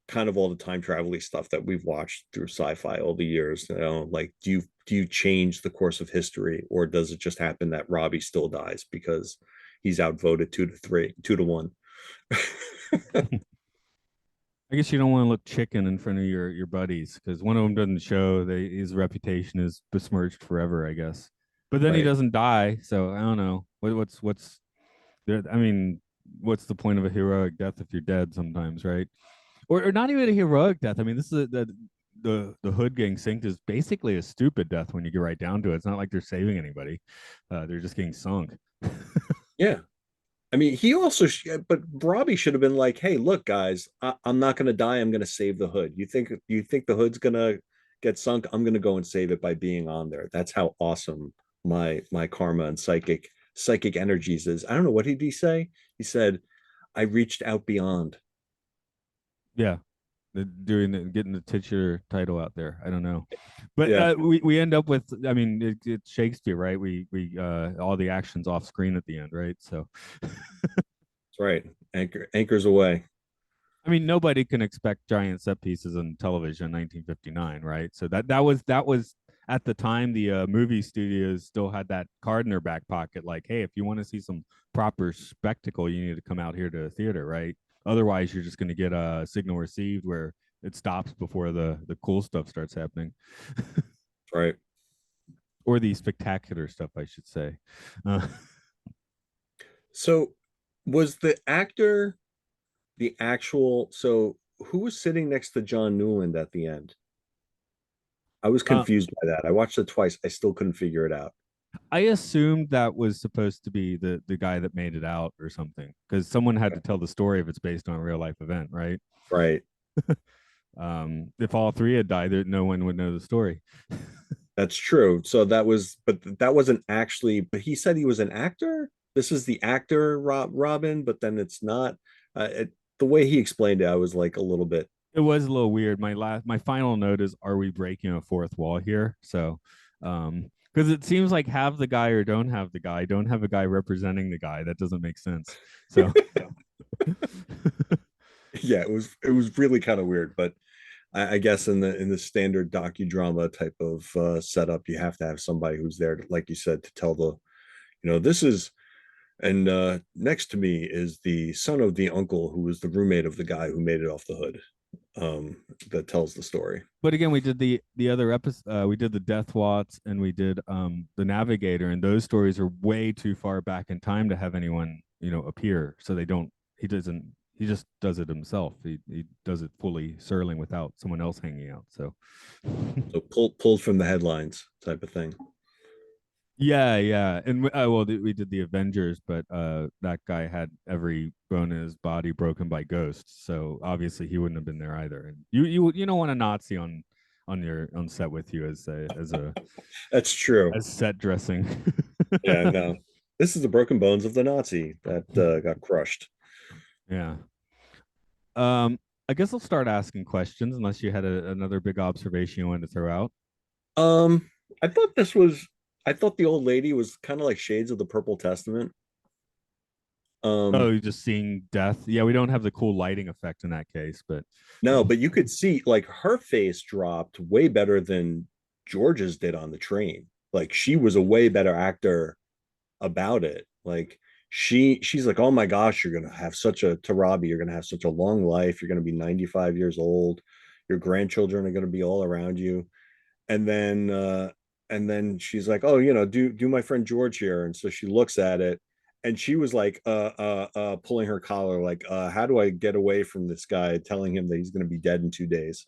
kind of all the time travel stuff that we've watched through sci-fi all the years. Like, do you change the course of history, or does it just happen that Robbie still dies because he's outvoted 2-3, 2-1? I guess you don't want to look chicken in front of your buddies because one of them doesn't show. His reputation is besmirched forever, I guess. But then he Right. doesn't die, so I don't know what's there. I mean, what's the point of a heroic death if you're dead sometimes, right? Or not even a heroic death. I mean, this is the hood getting synced is basically a stupid death when you get right down to it. It's not like they're saving anybody; they're just getting sunk. Yeah. I mean, he also, but Robbie should have been like, "Hey, look, guys, I'm not gonna die. I'm gonna save the hood. You think the hood's gonna get sunk? I'm gonna go and save it by being on there. That's how awesome my karma and psychic energies is." I don't know, what did he say? He said, "I reached out beyond." Yeah, getting the titular title out there. I don't know, but Yeah, we end up with. I mean, it's Shakespeare, right? We all the actions off screen at the end, right? So, that's right. Anchors away. I mean, nobody can expect giant set pieces on television in 1959, right? So that was at the time the movie studios still had that card in their back pocket, like, hey, if you want to see some proper spectacle, you need to come out here to a theater, right? Otherwise, you're just going to get a signal received where it stops before the cool stuff starts happening, Right. or the spectacular stuff, I should say. Uh, So, was the actor the actual? So, who was sitting next to John Newland at the end? I was uh, confused by that. I watched it twice. I still couldn't figure it out. I assumed that was supposed to be the guy that made it out or something, because someone had to tell the story if it's based on a real life event, right? Right. If all three had died, no one would know the story. That's true. So but that wasn't actually, but he said he was an actor. This is the actor Robin, but then it's not. The way he explained it, I was like a little bit. It was a little weird. My final note is: are we breaking a fourth wall here? So, because it seems like have the guy or don't have the guy. Don't have a guy representing the guy. That doesn't make sense. So, Yeah, it was really kind of weird, but I guess in the standard docudrama type of setup, you have to have somebody who's there, like you said, to tell this is. And next to me is the son of the uncle who was the roommate of the guy who made it off the hood. That tells the story. but again, we did the other episode. We did the Death Watts and we did the Navigator, and those stories are way too far back in time to have anyone appear. So they don't. He doesn't. He just does it himself. He does it fully Serling without someone else hanging out. So So pulled from the headlines type of thing. yeah, yeah, and well, we did the Avengers, but that guy had every bone in his body broken by ghosts, so obviously he wouldn't have been there either. And you don't want a Nazi on your on set with you as That's true. as set dressing. Yeah, no. This is the broken bones of the Nazi that got crushed. Yeah. Um, I guess I'll start asking questions unless you had another big observation you wanted to throw out. Um, I thought this was. I thought the old lady was kind of like shades of the Purple Testament. Oh, Um, you're just seeing death. Yeah, we don't have the cool lighting effect in that case, but no, but you could see like her face dropped way better than George's did on the train. Like she was a way better actor about it. Like she's like, oh my gosh, you're gonna have such a to Robbie, you're gonna have such a long life. You're gonna be 95 years old. your grandchildren are going to be all around you. And then she's like, oh, do my friend George here. And so she looks at it, and she was like pulling her collar, like, how do I get away from this guy telling him that he's going to be dead in 2 days?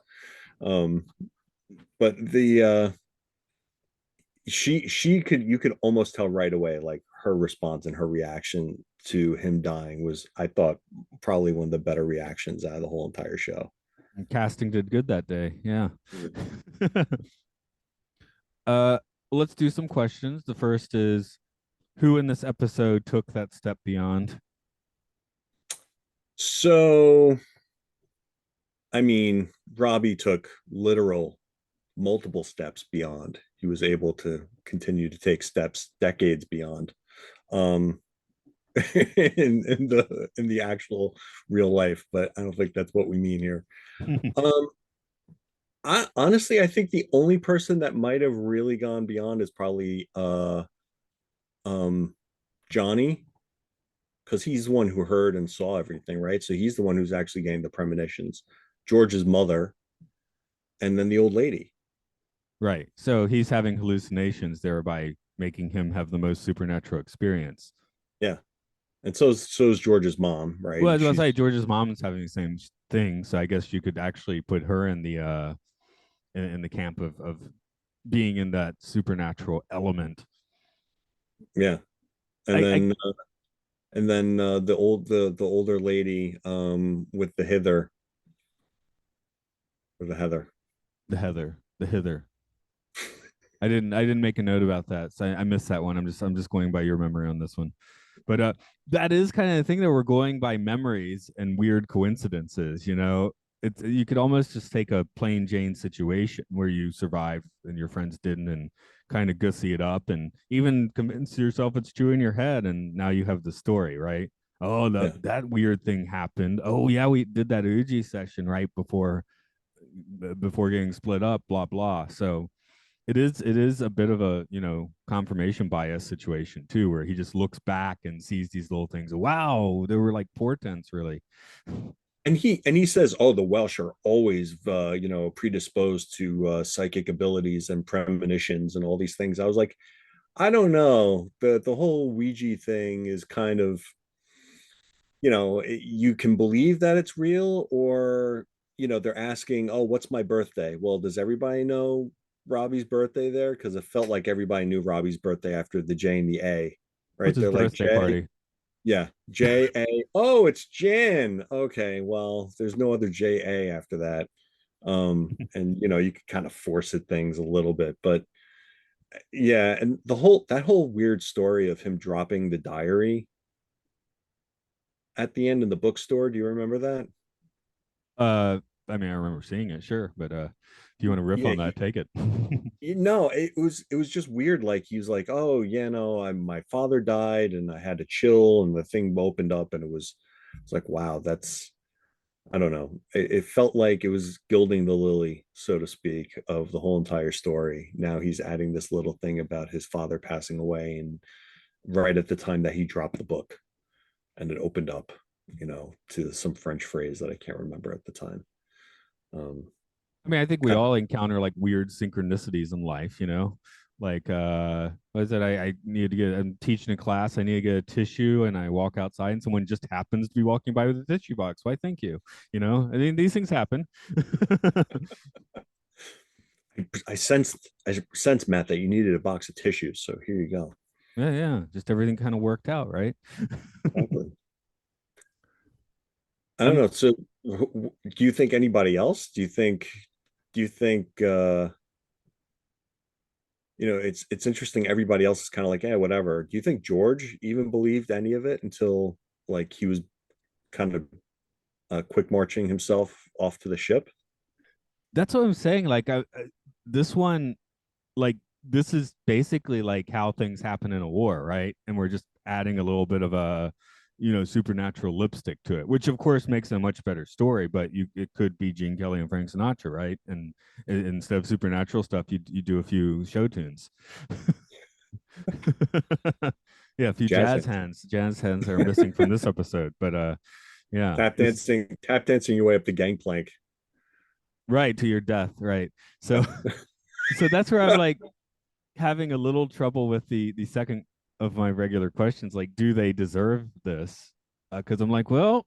um but the she could you could almost tell right away, like, her response and her reaction to him dying was, I thought, probably one of the better reactions out of the whole entire show. And casting did good that day. Yeah. Mhm. uh, let's do some questions. The first is, who in this episode took that step beyond? So, I mean, Robbie took literal multiple steps beyond. He was able to continue to take steps decades beyond. Um, in the actual real life, but I don't think that's what we mean here. Um, I honestly, I think the only person that might have really gone beyond is probably um Johnny, because he's the one who heard and saw everything, right? So he's the one who's actually getting the premonitions. George's mother, and then the old lady. Right. So he's having hallucinations, thereby making him have the most supernatural experience. Yeah. And so is George's mom, right? Well, I And was gonna say she's George's mom is having the same thing, so I guess you could actually put her in the in the camp of being in that supernatural element. yeah. And I then the older lady with the hither, or the heather. the hither. I didn't make a note about that, so I missed that one. I'm just going by your memory on this one. But that is kind of the thing, that we're going by memories and weird coincidences. It's, you could almost just take a plain Jane situation where you survived and your friends didn't, and kind of gussy it up and even convince yourself it's true in your head, and now you have the story, right? Oh, Yeah. that weird thing happened. Oh yeah, we did that Uji session right before getting split up, blah blah. So it is a bit of a confirmation bias situation too, where he just looks back and sees these little things. Wow, they were like portents, really. And he says, oh, the Welsh are always predisposed to psychic abilities and premonitions and all these things. I was like, I don't know. The whole Ouija thing is kind of, you can believe that it's real, or they're asking, oh, what's my birthday? Well, does everybody know Robbie's birthday there? Because it felt like everybody knew Robbie's birthday after the J and the A, What's right? his They're like, birthday Jay. party? Yeah, J A. Oh, it's Jan. Okay, well, there's no other J A after that. And you can kind of force it things a little bit, but yeah, and that whole weird story of him dropping the diary at the end in the bookstore. Do you remember that? uh I mean, I remember seeing it, sure, but if you want to riff Yeah, on that, take it. it was just weird. Like, he was like, oh yeah, no, my father died and I had to chill, and the thing opened up, and it's like, wow, that's, I don't know. It felt like it was gilding the lily, so to speak, of the whole entire story. Now he's adding this little thing about his father passing away, and right at the time that he dropped the book, and it opened up, to some French phrase that I can't remember at the time. Um, I mean, I think we kind all encounter like weird synchronicities in life, like what is it? I need to get, I'm teaching a class, I need to get a tissue, and I walk outside and someone just happens to be walking by with a tissue box. Why, thank you. I mean, these things happen. I sensed, Matt, that you needed a box of tissues, so here you go. Yeah, yeah. Just everything kind of worked out, right? Exactly. I don't I'm know. So, do you think anybody else? Do you think it's interesting. Everybody else is kind of like, yeah, whatever. Do you think George even believed any of it until, like, he was kind of quick marching himself off to the ship? That's what I'm saying. Like, this one, like, this is basically like how things happen in a war, right? And we're just adding a little bit of a, supernatural lipstick to it, which of course makes it a much better story. But it could be Gene Kelly and Frank Sinatra, right? And instead of supernatural stuff, you do a few show tunes. Yeah, a few Jazz jazz hands are missing from this episode, but yeah, tap this dancing your way up the gangplank. right, to your death, right. So so that's where I'm like having a little trouble with the second of my regular questions, like do they deserve this? Because I'm like, well,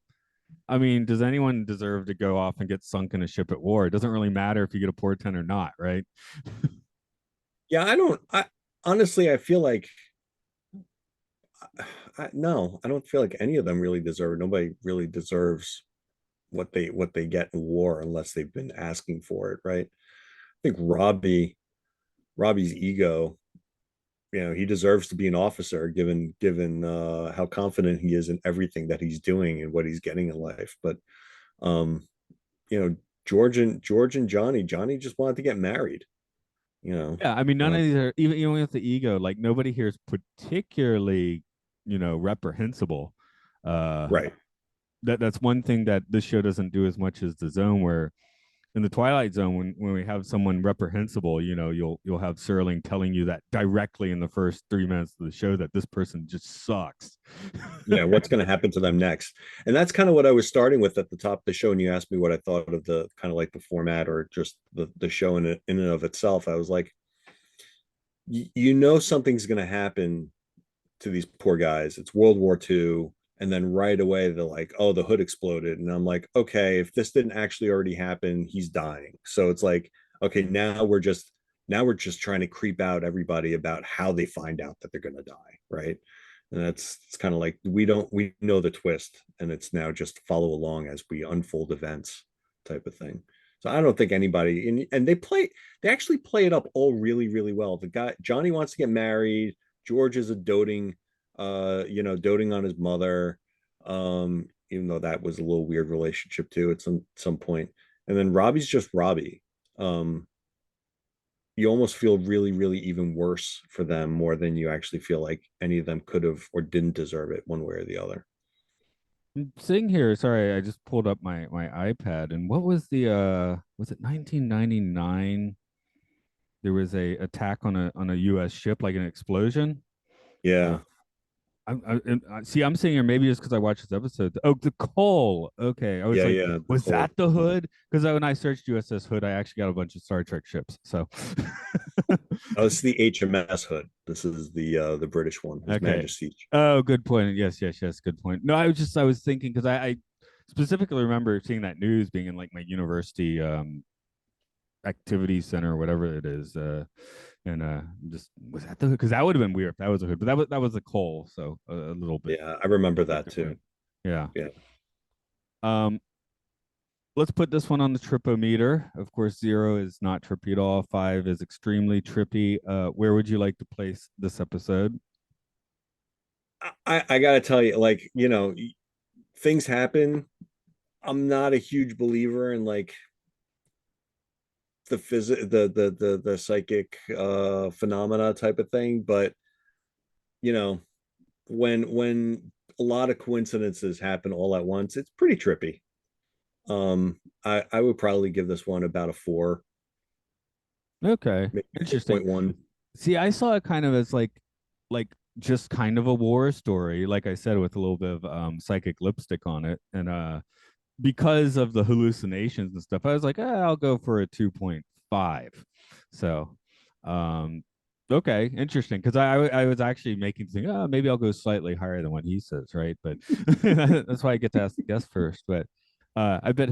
I mean, does anyone deserve to go off and get sunk in a ship at war? It doesn't really matter if you get a portent or not, right? Yeah, I honestly, I feel like no, I don't feel like any of them really deserve. Nobody really deserves what they get in war unless they've been asking for it, right? I think Robbie's ego, he deserves to be an officer given how confident he is in everything that he's doing and what he's getting in life. But um, you know, George and Johnny just wanted to get married, you know. Yeah, I mean, none of Uh, these are even with the ego. Like nobody here is particularly, reprehensible. Uh, right. that's one thing that this show doesn't do as much as the Zone, where in the Twilight Zone, when we have someone reprehensible, you'll have Serling telling you that directly in the first 3 minutes of the show that this person just sucks. Yeah, what's going to happen to them next? And that's kind of what I was starting with at the top of the show. And you asked me what I thought of the kind of like the format or just the show in and of itself. I was like, something's going to happen to these poor guys. It's World War II. And then right away, they're like, oh, the hood exploded. And I'm like, okay, if this didn't actually already happen, he's dying. So it's like, okay, now we're just trying to creep out everybody about how they find out that they're going to die. Right. And it's kind of like we know the twist, and it's now just follow along as we unfold events type of thing. So I don't think anybody and they actually play it up all really, really well. The guy Johnny wants to get married. George is a doting on his mother. Even though that was a little weird relationship too at some point. And then Robbie's just Robbie. Um, you almost feel really, really even worse for them more than you actually feel like any of them could have or didn't deserve it one way or the other. I'm sitting here, sorry, I just pulled up my iPad, and what was the was it 1999? There was a attack on a U.S. ship, like an explosion. Uh, Yeah. see, I'm sitting here maybe just because I watched this episode. Oh, the coal. Okay, I was Yeah, like, yeah. The was that coal. the Hood? Because when I searched USS Hood, I actually got a bunch of Star Trek ships. So, Oh, this is the HMS Hood. This is the British one, His okay. Majesty's. Oh, good point. Yes, yes, yes. Good point. No, I was thinking because I specifically remember seeing that news being in like my university activity center or whatever it is. And just was that the Because that would have been weird if that was a Hood, but that was a coal, so a little bit Yeah, I remember that too. different. Yeah. Yeah. Um, let's put this one on the tripometer. Of course, 0 is not trippy at all. 5 is extremely trippy. Where would you like to place this episode? I gotta tell you, like, things happen. I'm not a huge believer in like the psychic phenomena type of thing, but you know, when a lot of coincidences happen all at once, it's pretty trippy. I would probably give this one about a 4, Okay, maybe interesting. 4.1. See, I saw it kind of as like just kind of a war story, like I said, with a little bit of psychic lipstick on it, and because of the hallucinations and stuff, I was like, I'll go for a 2.5. So, um, okay, interesting. Because I was actually making think, oh, maybe I'll go slightly higher than what he says, right? But that's why I get to ask the guest first. But I bet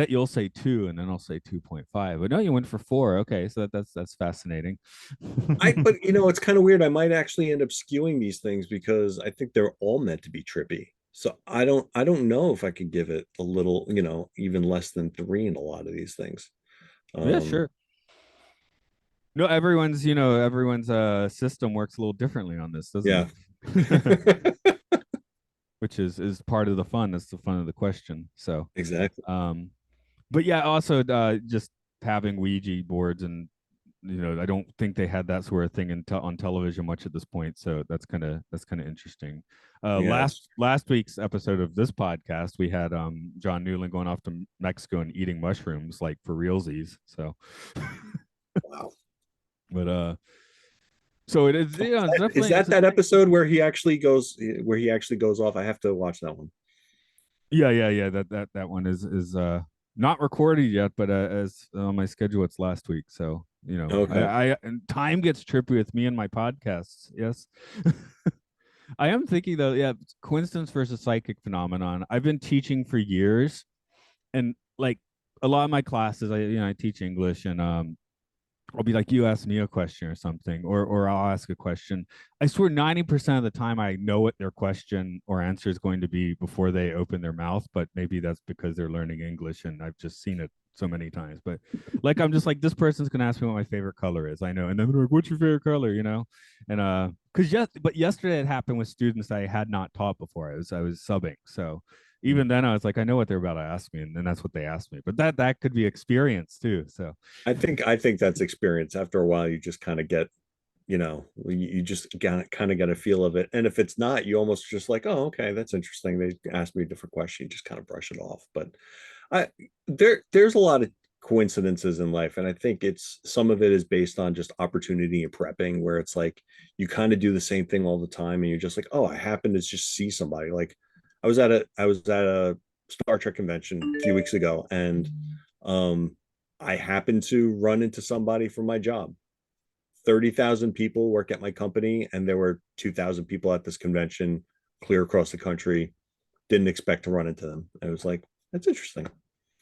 you'll say 2, and then I'll say 2.5. But no, you went for 4. Okay, so that's fascinating. But it's kind of weird. I might actually end up skewing these things because I think they're all meant to be trippy. So I don't know if I could give it a little, even less than 3 in a lot of these things. Yeah, Um, sure. No, everyone's system works a little differently on this, doesn't yeah. it? Which is part of the fun. That's the fun of the question. So, Exactly. um, but yeah, also just having Ouija boards, and I don't think they had that sort of thing on television much at this point. So that's kind of interesting. Yeah, Last week's episode of this podcast, we had John Newland going off to Mexico and eating mushrooms like for realsies. So, wow. but so it is. Oh, It's is definitely that that episode where he actually goes off? I have to watch that one. yeah, yeah, yeah. That one is. Not recorded yet, but as on my schedule, it's last week. So Okay. and time gets trippy with me and my podcasts. Yes, I am thinking though. Yeah, coincidence versus psychic phenomenon. I've been teaching for years, and like a lot of my classes, I teach English, and I'll be like, you ask me a question or something, or I'll ask a question. I swear 90% of the time I know what their question or answer is going to be before they open their mouth, but maybe that's because they're learning English and I've just seen it so many times. But like I'm just like, this person's gonna ask me what my favorite color is. I know. And then they're like, what's your favorite color? And because but yesterday it happened with students I had not taught before. I was subbing. So even then I was like, I know what they're about to ask me, and then that's what they asked me. But that could be experience too. So I think that's experience. After a while, you just kind of get, you just kind of get a feel of it. And if it's not, you almost just like, oh, okay, that's interesting. They asked me a different question. You just kind of brush it off. But I there's a lot of coincidences in life, and I think it's some of it is based on just opportunity and prepping, where it's like you kind of do the same thing all the time, and you're just like, oh, I happen to just see somebody. Like I was at a Star Trek convention a few weeks ago, and um, I happened to run into somebody from my job. 30,000 people work at my company, and there were 2,000 people at this convention clear across the country. Didn't expect to run into them. It was like, that's interesting.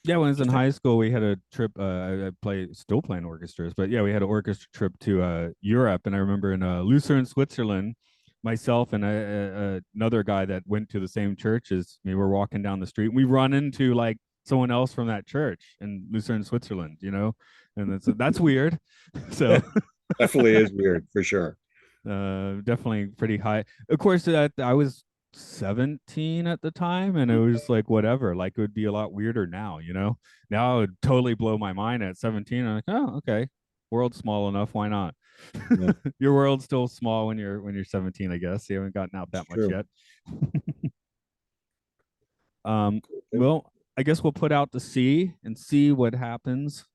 yeah, when I was in Just high school, we had a trip. I still playing orchestras, but yeah, we had an orchestra trip to Europe, and I remember in Lucerne, Switzerland, myself and another guy that went to the same church as me were walking down the street. We run into like someone else from that church in Lucerne, Switzerland, and that's weird. So definitely is weird for sure. definitely pretty high. Of course, that I was 17 at the time, and it was like whatever. Like it would be a lot weirder now. Now it would totally blow my mind at 17. I'm like, oh, okay, world's small enough. Why not? Yeah, Your world's still small when you're 17, I guess. You haven't gotten out it's that much true. yet. Um, well, I guess we'll put out to sea and see what happens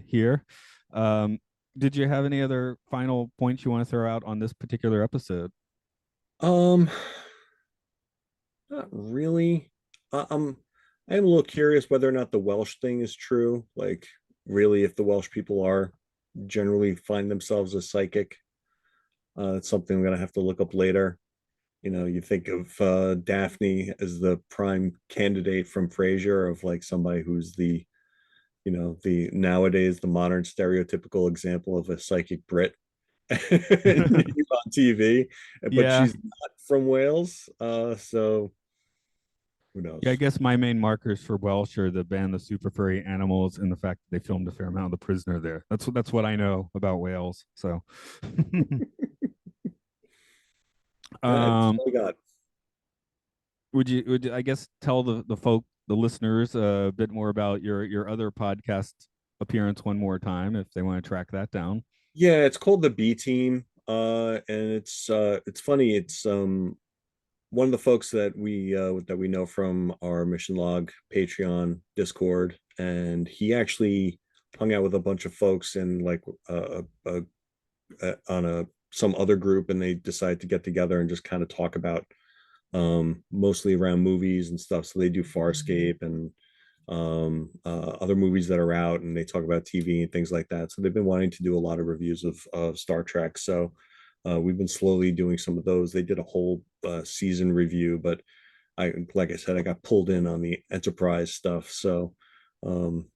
here. Um, did you have any other final points you want to throw out on this particular episode? Um, Not really. I'm a little curious whether or not the Welsh thing is true. Like, really, if the Welsh people are generally find themselves as psychic, it's something I'm gonna have to look up later. You think of Daphne as the prime candidate from Frasier of like somebody who's the nowadays the modern stereotypical example of a psychic Brit on TV, but Yeah. she's not from Wales. So who Yeah, I knows? guess my main markers for Welsh are the band, the super furry animals, and the fact that they filmed a fair amount of The Prisoner there. That's what I know about Wales. So, That's um, all I got. would you, I guess tell the listeners a bit more about your other podcast appearance one more time if they want to track that down. Yeah, it's called the B Team. And it's funny. It's one of the folks that we know from our mission log Patreon Discord, and he actually hung out with a bunch of folks in like on a some other group, and they decided to get together and just kind of talk about mostly around movies and stuff. So they do Farscape and other movies that are out, and they talk about TV and things like that. So they've been wanting to do a lot of reviews of Star Trek. So we've been slowly doing some of those. They did a whole season review, but like I said, I got pulled in on the Enterprise stuff. So um,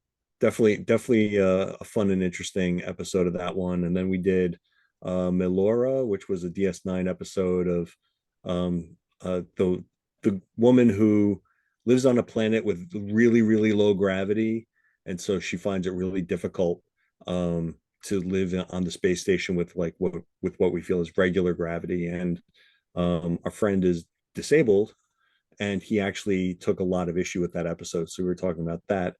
definitely a fun and interesting episode of that one. And then we did Melora, which was a DS9 episode of the woman who lives on a planet with really really low gravity, and so she finds it really difficult to live on the space station with what we feel is regular gravity. And our friend is disabled, and he actually took a lot of issue with that episode. So we were talking about that.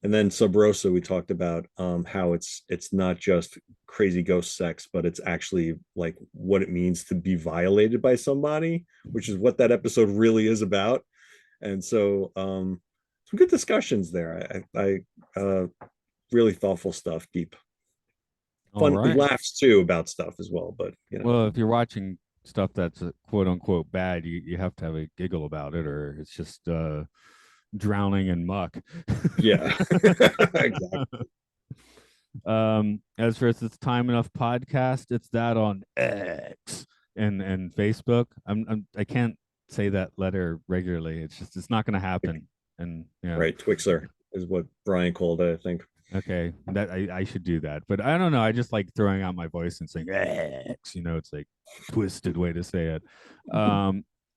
And then Sub Rosa, we talked about how it's not just crazy ghost sex, but it's actually like what it means to be violated by somebody, which is what that episode really is about. And so some good discussions there. I really thoughtful stuff, deep, All fun right. laughs too about stuff as well. But Well, if you're watching stuff that's quote unquote bad, you have to have a giggle about it, or it's just drowning in muck. Yeah. Exactly. As for it's time enough podcast, it's that on X and Facebook. I can't say that letter regularly. It's just it's not going to happen. And yeah, Right. Twixer is what Brian called it, I think. okay, that I should do that, but I don't know. I just like throwing out my voice and saying X. You know, it's like twisted way to say it.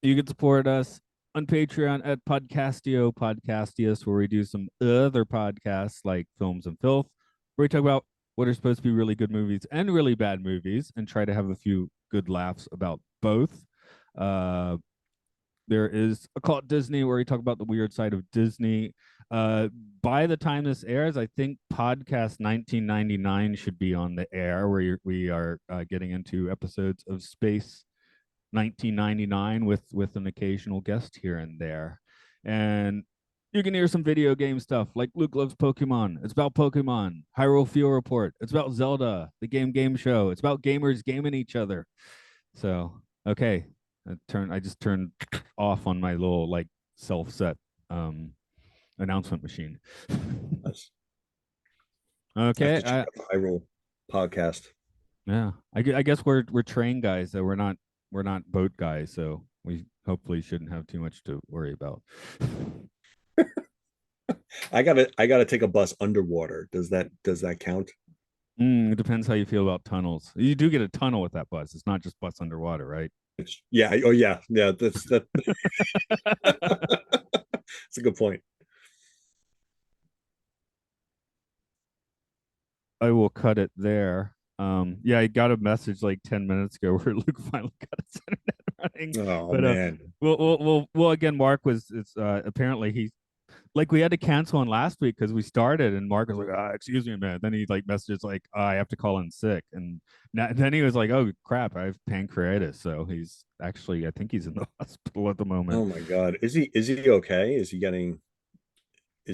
You can support us on Patreon at Podcastio Podcastius, where we do some other podcasts like Films and Filth, where we talk about what are supposed to be really good movies and really bad movies, and try to have a few good laughs about both. Uh, there is a Cult Disney where we talk about the weird side of Disney. Uh, by the time this airs, I think podcast 1999 should be on the air, where we are getting into episodes of Space 1999 with an occasional guest here and there. And you can hear some video game stuff like Luke Loves Pokemon. It's about Pokemon. Hyrule Field Report. It's about Zelda, the game show. It's about gamers gaming each other. So, okay. I just turned off on my little like self-set announcement machine. Nice. I have Okay. to check out the Hyrule podcast. Yeah. I guess we're train guys, so we're not boat guys, so we hopefully shouldn't have too much to worry about. I gotta take a bus underwater. Does that count? It depends how you feel about tunnels. You do get a tunnel with that bus. It's not just bus underwater, right? Yeah. Oh yeah. Yeah. That's a good point. I will cut it there. Yeah, I got a message like 10 minutes ago where Luke finally got his internet running. Oh But man. well again, Mark was it's apparently he like we had to cancel on last week because we started and Mark was like, excuse me, man. Then he like messages like, I have to call in sick. And then he was like, oh crap, I have pancreatitis. So he's actually I think he's in the hospital at the moment. Oh my God. Is he okay? Is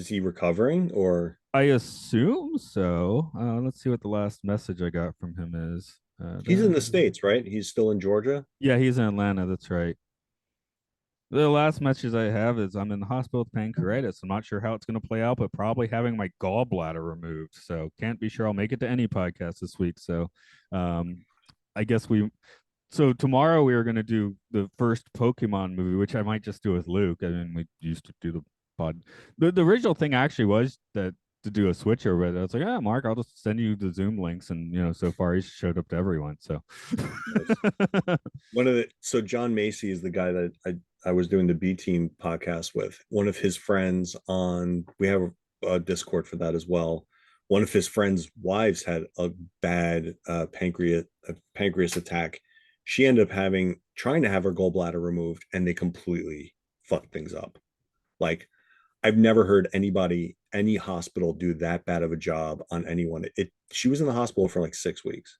he recovering or I assume so. Let's see what the last message I got from him is. he's in the States, right? He's still in Georgia? Yeah, he's in Atlanta. That's right. The last message I have is I'm in the hospital with pancreatitis. I'm not sure how it's going to play out, but probably having my gallbladder removed. So can't be sure I'll make it to any podcast this week. So um, I guess so tomorrow we are going to do the first Pokemon movie, which I might just do with Luke. I mean, we used to do the pod. The original thing actually was that to do a switcher, but I was like, Mark, I'll just send you the Zoom links, and so far he's showed up to everyone. So Nice. So John Macy is the guy that I was doing the B Team podcast with. One of his friends we have a Discord for that as well. One of his friends' wives had a bad pancreas attack. She ended up trying to have her gallbladder removed, and they completely fucked things up. Like I've never heard any hospital do that bad of a job on anyone. She was in the hospital for like 6 weeks.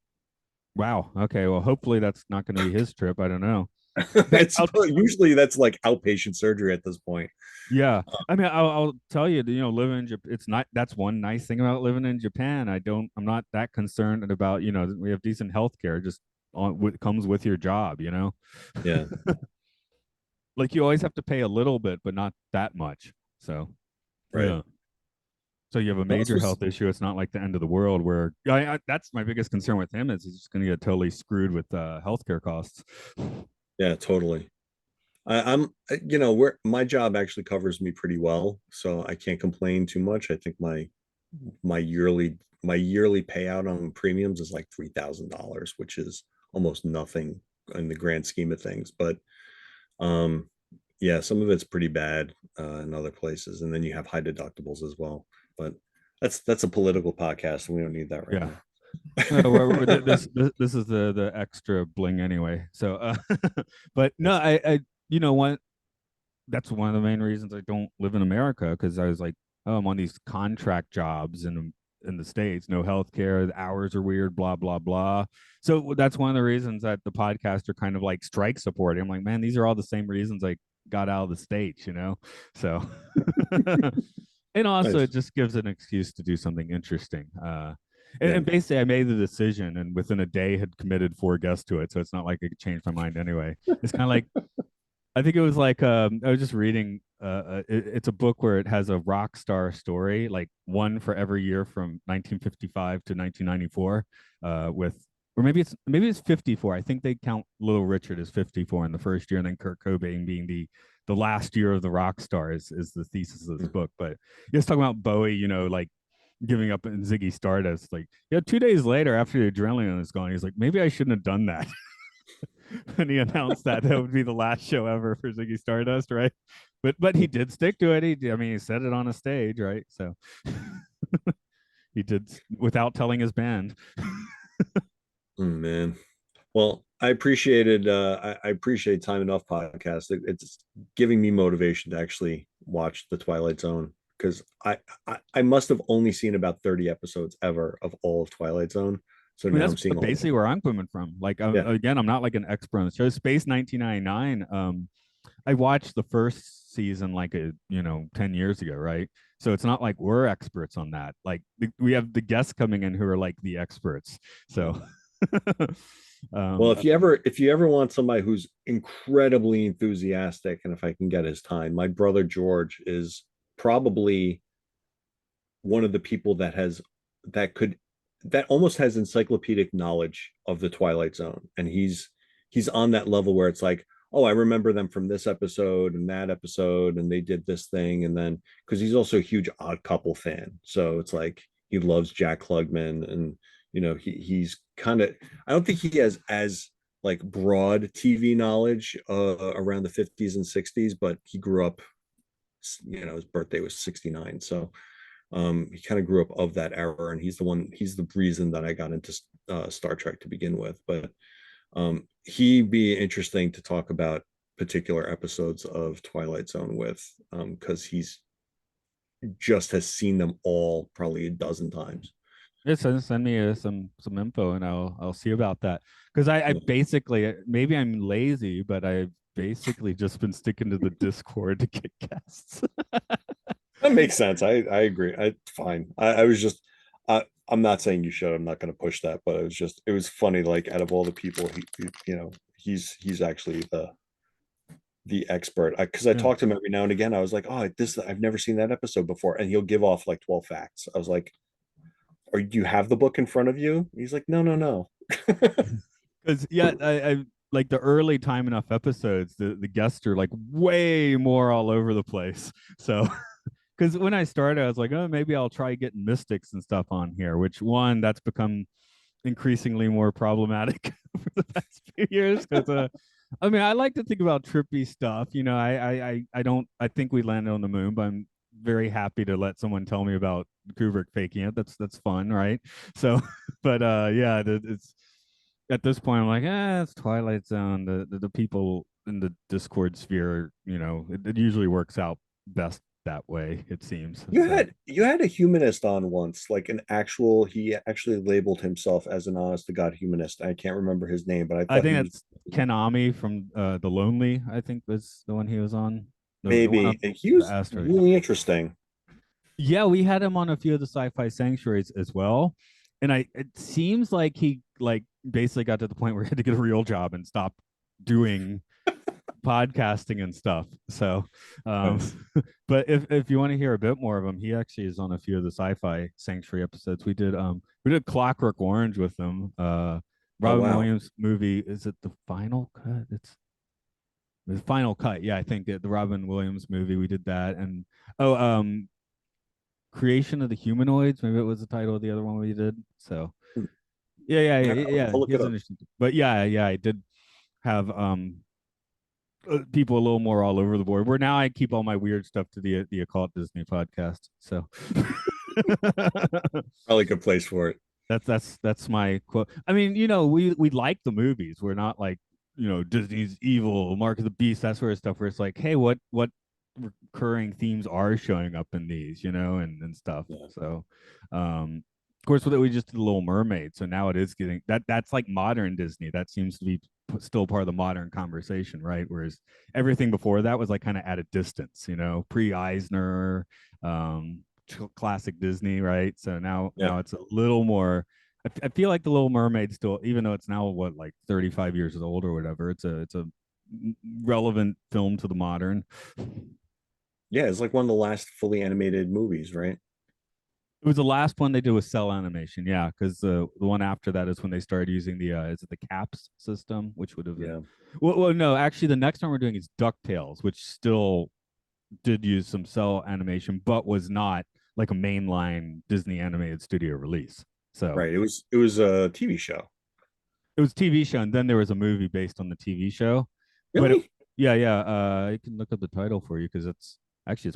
wow. Okay. Well, hopefully that's not going to be his trip. I don't know. It's usually that's like outpatient surgery at this point. Yeah, I mean, I'll tell you, living in Japan, it's not. That's one nice thing about living in Japan. I'm not that concerned about. We have decent health care. Just on what comes with your job. Yeah. Like you always have to pay a little bit, but not that much. So Right. yeah. So you have a Well, this major was health issue. It's not like the end of the world. Where that's my biggest concern with him is he's just going to get totally screwed with healthcare costs. Yeah, totally. Where my job actually covers me pretty well, so I can't complain too much. I think my yearly payout on premiums is like $3,000, which is almost nothing in the grand scheme of things. But um, yeah, some of it's pretty bad in other places, and then you have high deductibles as well. But that's a political podcast, and we don't need that right Yeah. now. This is the extra bling anyway. So, but no, Yes. I what that's one of the main reasons I don't live in America because I was like, oh, I'm on these contract jobs in the States, no health care, the hours are weird, blah blah blah. So that's one of the reasons that the podcasts are kind of like strike supporting. I'm like, man, these are all the same reasons I got out of the States. So and also Nice. it just gives an excuse to do something interesting. Yeah. And basically, I made the decision, and within a day, had committed 4 guests to it. So it's not like I could change my mind anyway. It's kind of like I think it was like I was just reading it's a book where it has a rock star story, like one for every year from 1955 to 1994, with or maybe it's 54. I think they count Little Richard as 54 in the first year, and then Kurt Cobain being the last year of the rock star is the thesis of this book. But just talking about Bowie, like giving up in Ziggy Stardust, like 2 days later after the adrenaline is gone, he's like, maybe I shouldn't have done that. When he announced that would be the last show ever for Ziggy Stardust, right? But he did stick to it. He said it on a stage, right? So he did without telling his band. Oh, man. Well, I appreciate Time Enough podcast. It's giving me motivation to actually watch The Twilight Zone because I must have only seen about 30 episodes ever of all of Twilight Zone. So I mean, now that's I'm seeing all of basically them. where I'm coming from. Like, Yeah. again, I'm not like an expert on the show. Space 1999. I watched the first season like 10 years ago, right? So it's not like we're experts on that. Like we have the guests coming in who are like the experts. So Well, um if you ever want somebody who's incredibly enthusiastic, and if I can get his time, my brother George is probably one of the people that could that almost has encyclopedic knowledge of the Twilight Zone, and he's on that level where it's like, oh, I remember them from this episode and that episode, and they did this thing, and then because he's also a huge Odd Couple fan, so it's like he loves Jack Klugman, and he's kind of, I don't think he has as like broad TV knowledge around the 50s and 60s, but he grew up, his birthday was 69, so he kind of grew up of that era, and he's the reason that I got into Star Trek to begin with. But he'd be interesting to talk about particular episodes of Twilight Zone with, because he's just has seen them all probably a dozen times. yeah, send me some info and I'll see about that. Because I basically, maybe I'm lazy, but I've basically just been sticking to the Discord to get guests. That makes sense. I agree. Fine. I was just, I'm not saying you should. I'm not going to push that, but it was funny. Like out of all the people, he's actually the expert. Because I Yeah. talk to him every now and again. I was like, oh, this I've never seen that episode before, and he'll give off like 12 facts. I was like, or do you have the book in front of you? He's like, no, no, no. Because yeah, I like the early Time Enough episodes, the guests are like way more all over the place. So because when I started, I was like, oh, maybe I'll try getting mystics and stuff on here, which one that's become increasingly more problematic for the past few years. Because I mean, I like to think about trippy stuff. I don't. I think we landed on the moon, but I'm very happy to let someone tell me about Kubrick faking it. That's fun, right? So, but yeah, it's at this point, I'm like, it's Twilight Zone. The people in the Discord sphere, it usually works out best that way. It seems. So You had a humanist on once, like he actually labeled himself as an honest to God humanist. I can't remember his name, but I I thought think he was that's Ken Ami from The Lonely. I think was the one he was on. The one on maybe, and he the was asteroid. really interesting. Yeah, we had him on a few of the sci-fi sanctuaries as well. And it seems like he like basically got to the point where he had to get a real job and stop doing podcasting and stuff. So Nice. but if you want to hear a bit more of him, he actually is on a few of the sci-fi sanctuary episodes. We did Clockwork Orange with him. Oh, Robin wow. Williams movie, is it the final cut? It's the final cut. Yeah, I think the Robin Williams movie, we did that. And oh, Creation of the Humanoids, maybe it was the title of the other one we did. So yeah, yeah, yeah, yeah. I'll look it He's up. interesting. But yeah, I did have people a little more all over the board. Where now I keep all my weird stuff to the occult Disney podcast. So Probably a good place for it. that's my quote. I mean, we like the movies. We're not like Disney's evil, Mark of the Beast, that sort of stuff. Where it's like, hey, what recurring themes are showing up in these, and stuff. Yeah. So, of course, we just did the Little Mermaid. So now it is getting that's like modern Disney. That seems to be still part of the modern conversation, right? Whereas everything before that was like kind of at a distance, pre Eisner, classic Disney, right? So Yeah. now it's a little more. I feel like the Little Mermaid still, even though it's now what like 35 years old or whatever, it's a relevant film to the modern. Yeah, it's like one of the last fully animated movies, right? It was the last one they did with cell animation, yeah, because the one after that is when they started using the is it the CAPS system, which would have been Yeah. well, no, actually the next one we're doing is DuckTales, which still did use some cell animation, but was not like a mainline Disney animated studio release. So Right. It was a TV show. it was TV show, and then there was a movie based on the TV show. But it, Really? yeah, yeah, I can look up the title for you because it's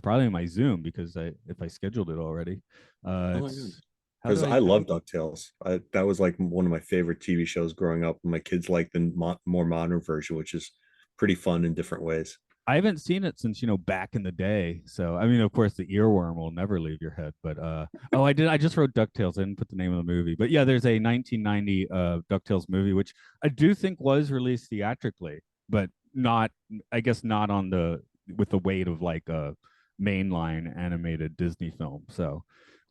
probably in my Zoom because I if I scheduled it already. Oh my god. It's how do Because I I love DuckTales. That was like one of my favorite TV shows growing up. My kids like the more modern version, which is pretty fun in different ways. I haven't seen it since back in the day. So I mean, of course, the earworm will never leave your head. But oh, I did. I just wrote Ducktales. I didn't put the name of the movie. But yeah, there's a 1990 Ducktales movie, which I do think was released theatrically, but not. I guess not on the with the weight of like a mainline animated Disney film. So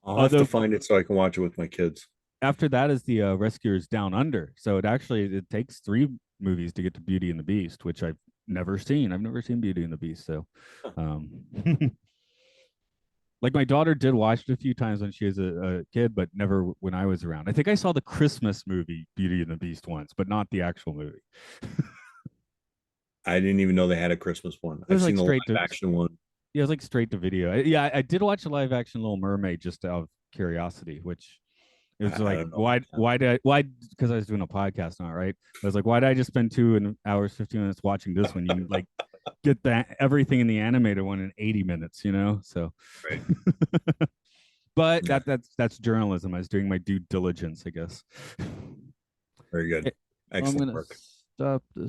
I'll have to although find it so I can watch it with my kids. after that is the Rescuers Down Under. So it takes three movies to get to Beauty and the Beast, which I've never seen. I've never seen Beauty and the Beast. So, Huh. um, like my daughter did watch it a few times when she was a kid, but never when I was around. I think I saw the Christmas movie Beauty and the Beast once, but not the actual movie. I didn't even know they had a Christmas one. It I've was seen like the live straight to action one. yeah, it was like straight to video. Yeah, I did watch a live action Little Mermaid just out of curiosity, which it was I like don't know if I can. why because I was doing a podcast on it, right? I was like, why did I just spend 2 hours 15 minutes watching this when you can like get that everything in the animated one in 80 minutes, So Right. but Yeah. that's journalism. I was doing my due diligence, I guess. Very good. I'm Excellent gonna work. stop this.